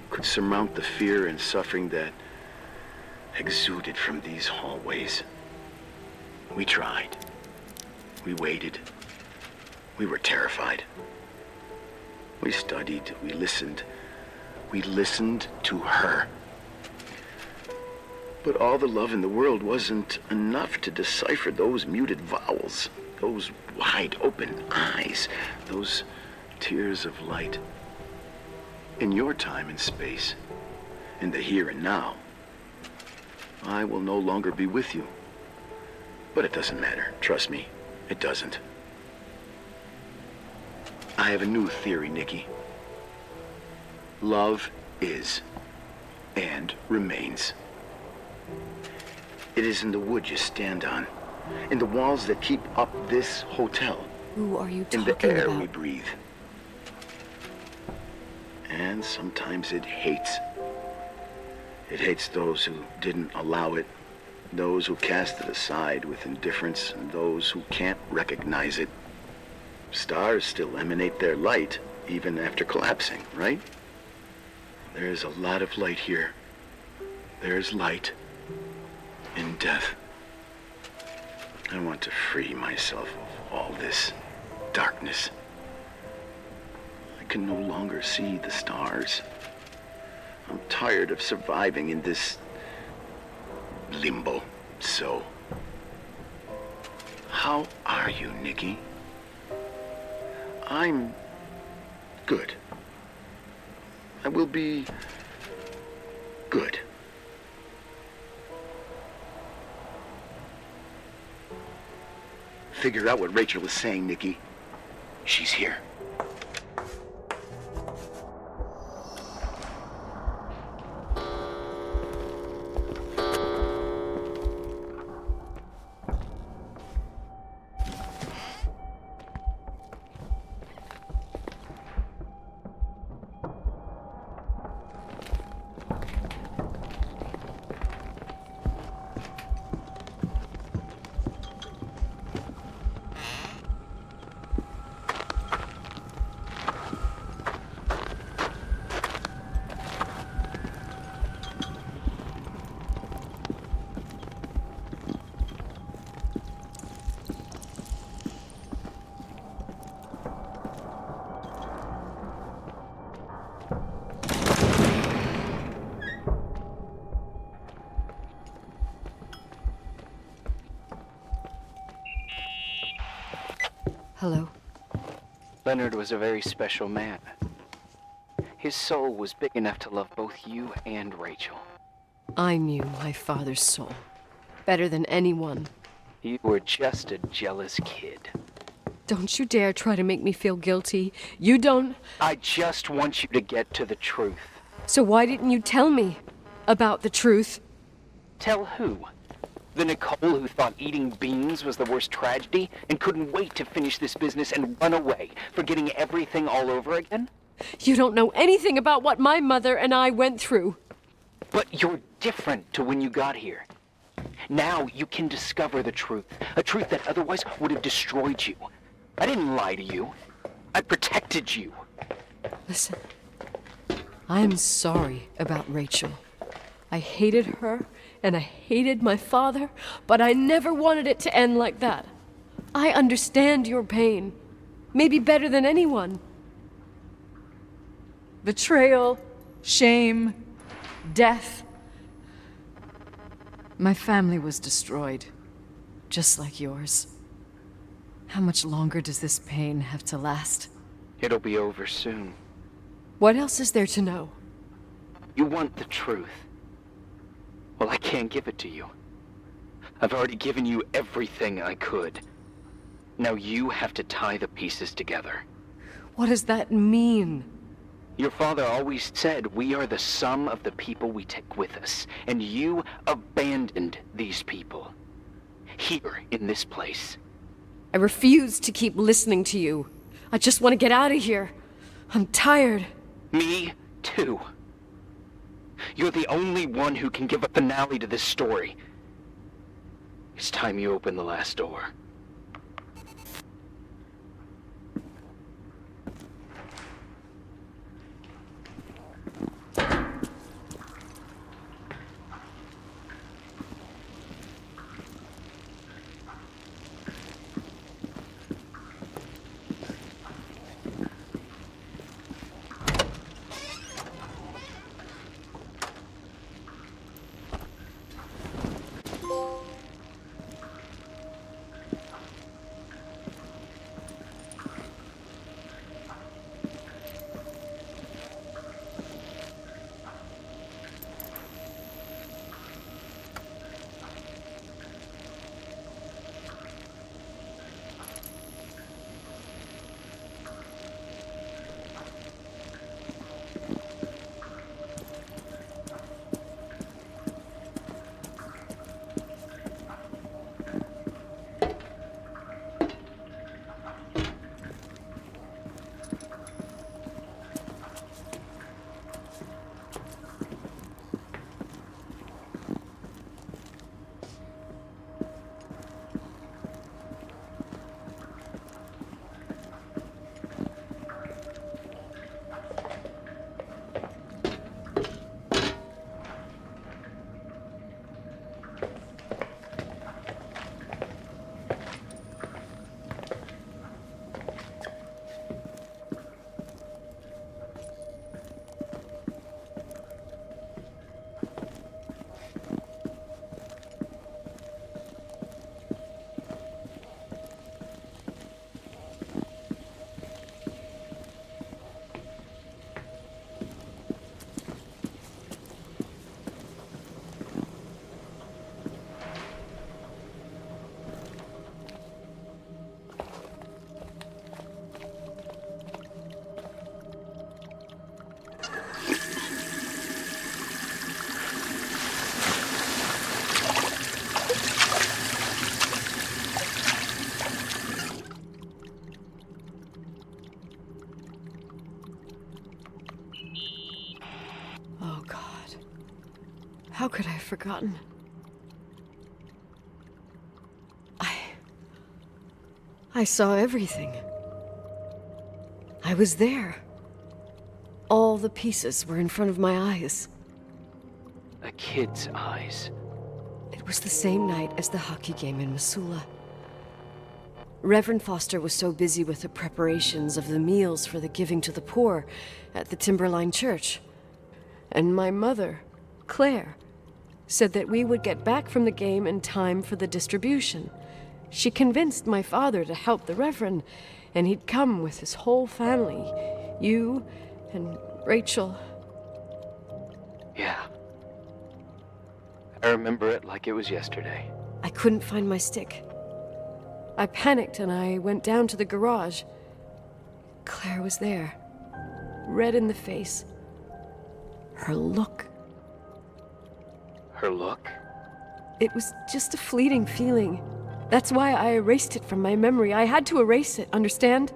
could surmount the fear and suffering that exuded from these hallways. We tried. We waited. We were terrified. We studied. We listened. We listened to her. But all the love in the world wasn't enough to decipher those muted vowels, those wide open eyes, those tears of light. In your time and space, in the here and now, I will no longer be with you. But it doesn't matter. Trust me, it doesn't. I have a new theory, Nikki. Love is and remains. It is in the wood you stand on, in the walls that keep up this hotel, Who are you in talking the air about? we breathe. And sometimes it hates. It hates those who didn't allow it, those who cast it aside with indifference, and those who can't recognize it. Stars still emanate their light, even after collapsing, right? There's a lot of light here. There's light in death. I want to free myself of all this darkness. I can no longer see the stars. I'm tired of surviving in this limbo. So, how are you, Nikki? I'm good. I will be good. Figure out what Rachel is saying, Nikki. She's here. Hello? Leonard was a very special man. His soul was big enough to love both you and Rachel. I knew my father's soul better than anyone. You were just a jealous kid. Don't you dare try to make me feel guilty. You don't... I just want you to get to the truth. So why didn't you tell me about the truth? Tell who? The Nicole who thought eating beans was the worst tragedy and couldn't wait to finish this business and run away, forgetting everything all over again? You don't know anything about what my mother and I went through. But you're different to when you got here. Now you can discover the truth, a truth that otherwise would have destroyed you. I didn't lie to you. I protected you. Listen, I'm sorry about Rachel. I hated her, and I hated my father, but I never wanted it to end like that. I understand your pain, maybe better than anyone. Betrayal, shame, death. My family was destroyed, just like yours. How much longer does this pain have to last? It'll be over soon. What else is there to know? You want the truth. Well, I can't give it to you. I've already given you everything I could. Now you have to tie the pieces together. What does that mean? Your father always said we are the sum of the people we take with us, and you abandoned these people. Here, in this place. I refuse to keep listening to you. I just want to get out of here. I'm tired. Me, too. You're the only one who can give a finale to this story. It's time you open the last door. How could I have forgotten? I saw everything. I was there. All the pieces were in front of my eyes. A kid's eyes. It was the same night as the hockey game in Missoula. Reverend Foster was so busy with the preparations of the meals for the giving to the poor at the Timberline Church. And my mother, Claire, said that we would get back from the game in time for the distribution. She convinced my father to help the Reverend, and he'd come with his whole family. You and Rachel. Yeah. I remember it like it was yesterday. I couldn't find my stick. I panicked and I went down to the garage. Claire was there, red in the face. Her look. Her look? It was just a fleeting feeling. That's why I erased it from my memory. I had to erase it, understand?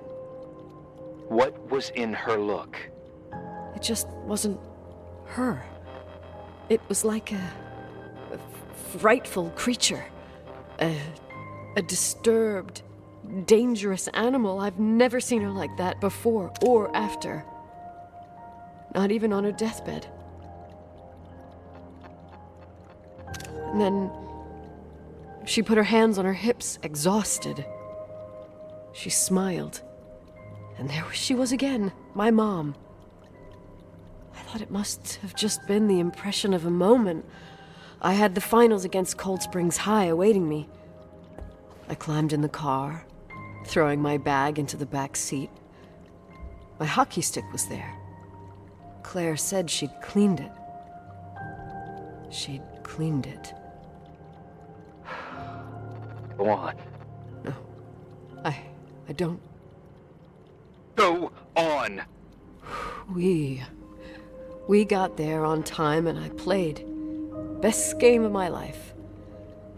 What was in her look? It just wasn't her. It was like a frightful creature. A disturbed, dangerous animal. I've never seen her like that before or after. Not even on her deathbed. And then she put her hands on her hips, exhausted. She smiled. And there she was again, my mom. I thought it must have just been the impression of a moment. I had the finals against Cold Springs High awaiting me. I climbed in the car, throwing my bag into the back seat. My hockey stick was there. Claire said she'd cleaned it. She'd cleaned it. Go on. No, I don't. Go on! We got there on time and I played. Best game of my life.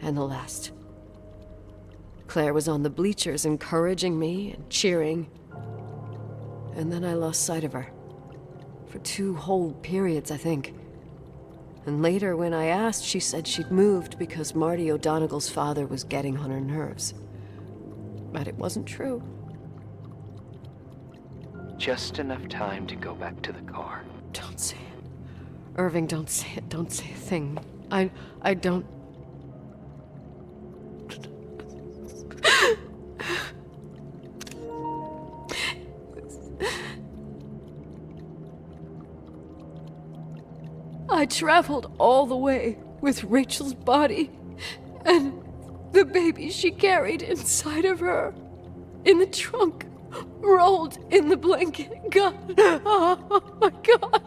And the last. Claire was on the bleachers encouraging me and cheering. And then I lost sight of her. For 2 whole periods, I think. And later, when I asked, she said she'd moved because Marty O'Donegal's father was getting on her nerves. But it wasn't true. Just enough time to go back to the car. Don't say it. Irving, don't say it. Don't say a thing. I don't... I traveled all the way with Rachel's body and the baby she carried inside of her in the trunk, rolled in the blanket. God, oh my God.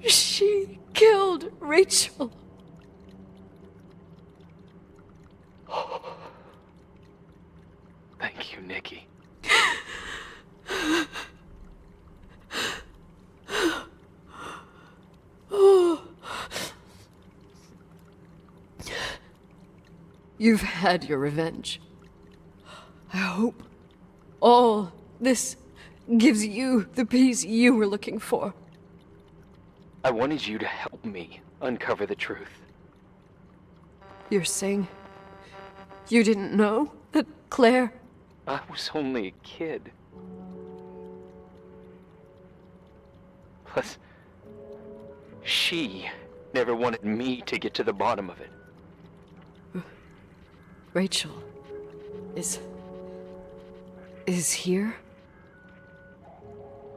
She killed Rachel. Thank you, Nikki. You've had your revenge. I hope all this gives you the peace you were looking for. I wanted you to help me uncover the truth. You're saying you didn't know that Claire... I was only a kid. Plus, she never wanted me to get to the bottom of it. Rachel is here?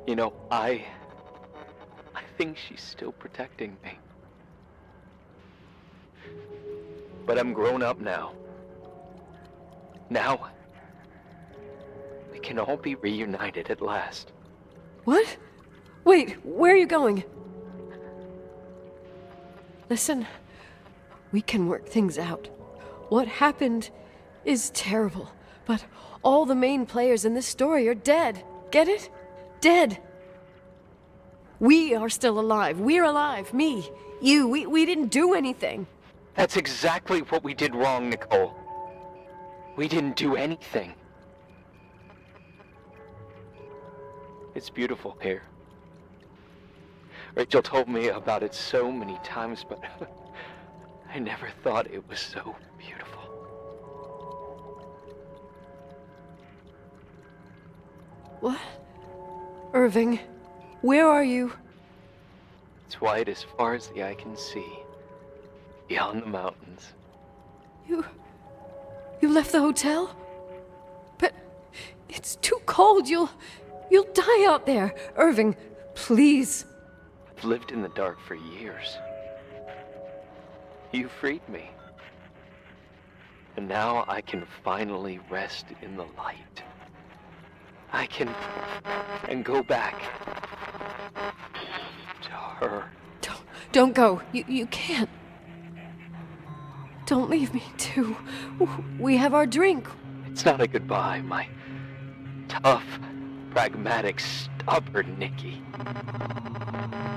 You know, I think she's still protecting me. But I'm grown up now. Now, we can all be reunited at last. What? Wait, where are you going? Listen, we can work things out. What happened is terrible, but all the main players in this story are dead. Get it? Dead. We are still alive. We're alive. Me, you, we didn't do anything. That's exactly what we did wrong, Nicole. We didn't do anything. It's beautiful here. Rachel told me about it so many times, but I never thought it was so beautiful. What? Irving, where are you? It's white as far as the eye can see, beyond the mountains. You left the hotel? But it's too cold. You'll die out there. Irving, please. I've lived in the dark for years. You freed me. And now I can finally rest in the light. I can go back to her. Don't go. You can't. Don't leave me, too. We have our drink. It's not a goodbye, my tough, pragmatic, stubborn Nikki.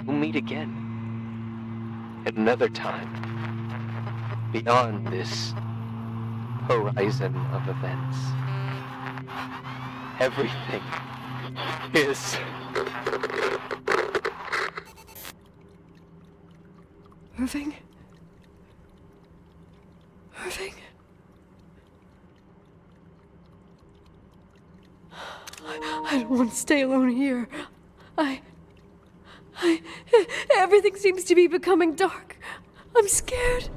We'll meet again. At another time. Beyond this horizon of events. Everything is... Irving? Irving? I don't want to stay alone here. Everything seems to be becoming dark. I'm scared.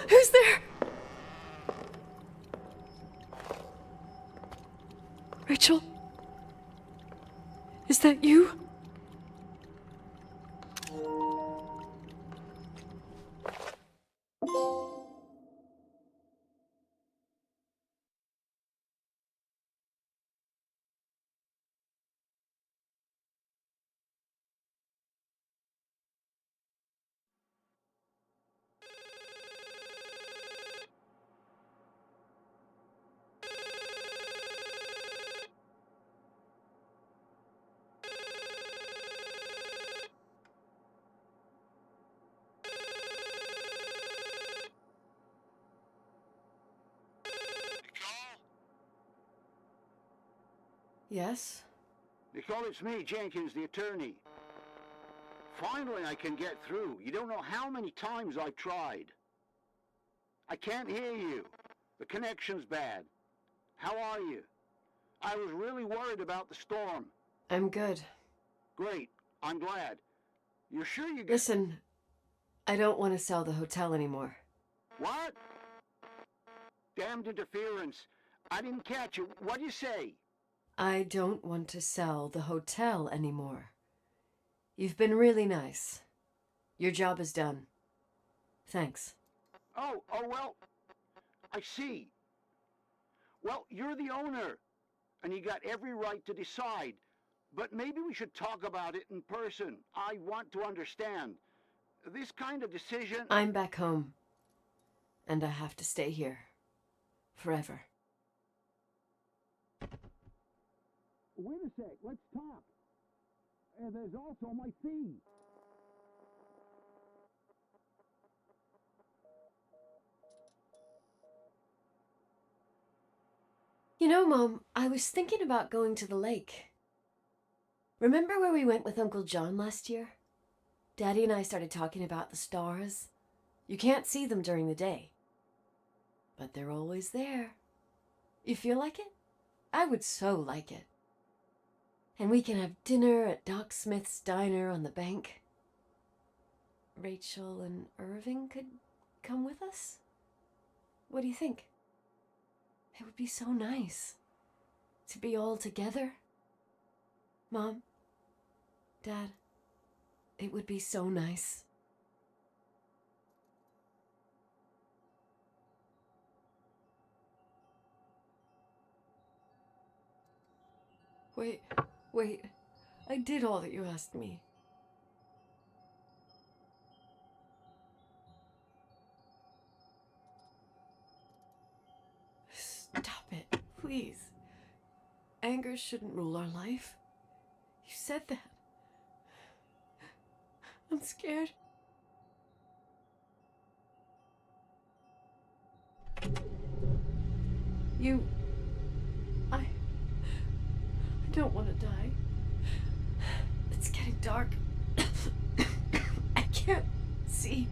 Who's there? Rachel? Is that you? Yes? Nicole, it's me, Jenkins, the attorney. Finally, I can get through. You don't know how many times I've tried. I can't hear you. The connection's bad. How are you? I was really worried about the storm. I'm good. Great. I'm glad. You're sure you get... Listen, I don't want to sell the hotel anymore. What? Damned interference. I didn't catch it. What'd you say? I don't want to sell the hotel anymore. You've been really nice. Your job is done. Thanks. Oh, well, I see. Well, you're the owner, and you got every right to decide. But maybe we should talk about it in person. I want to understand. This kind of decision... I'm back home, and I have to stay here. Forever. Wait a sec, let's talk. There's also my fee. You know, Mom, I was thinking about going to the lake. Remember where we went with Uncle John last year? Daddy and I started talking about the stars. You can't see them during the day, but they're always there. You feel like it? I would so like it. And we can have dinner at Doc Smith's diner on the bank. Rachel and Irving could come with us? What do you think? It would be so nice to be all together. Mom, Dad, it would be so nice. Wait, I did all that you asked me. Stop it, please. Anger shouldn't rule our life. You said that. I'm scared. I don't want to die. It's getting dark. I can't see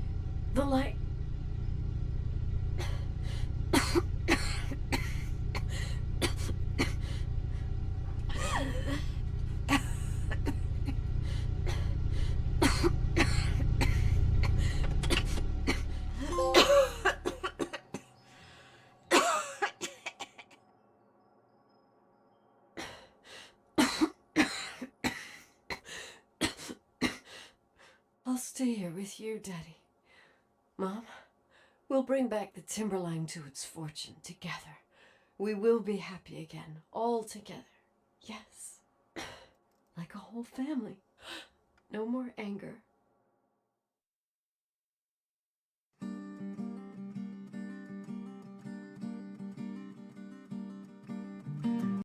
the light. I'll stay here with you, Daddy. Mom, we'll bring back the Timberline to its fortune together. We will be happy again, all together. Yes. Like a whole family. No more anger.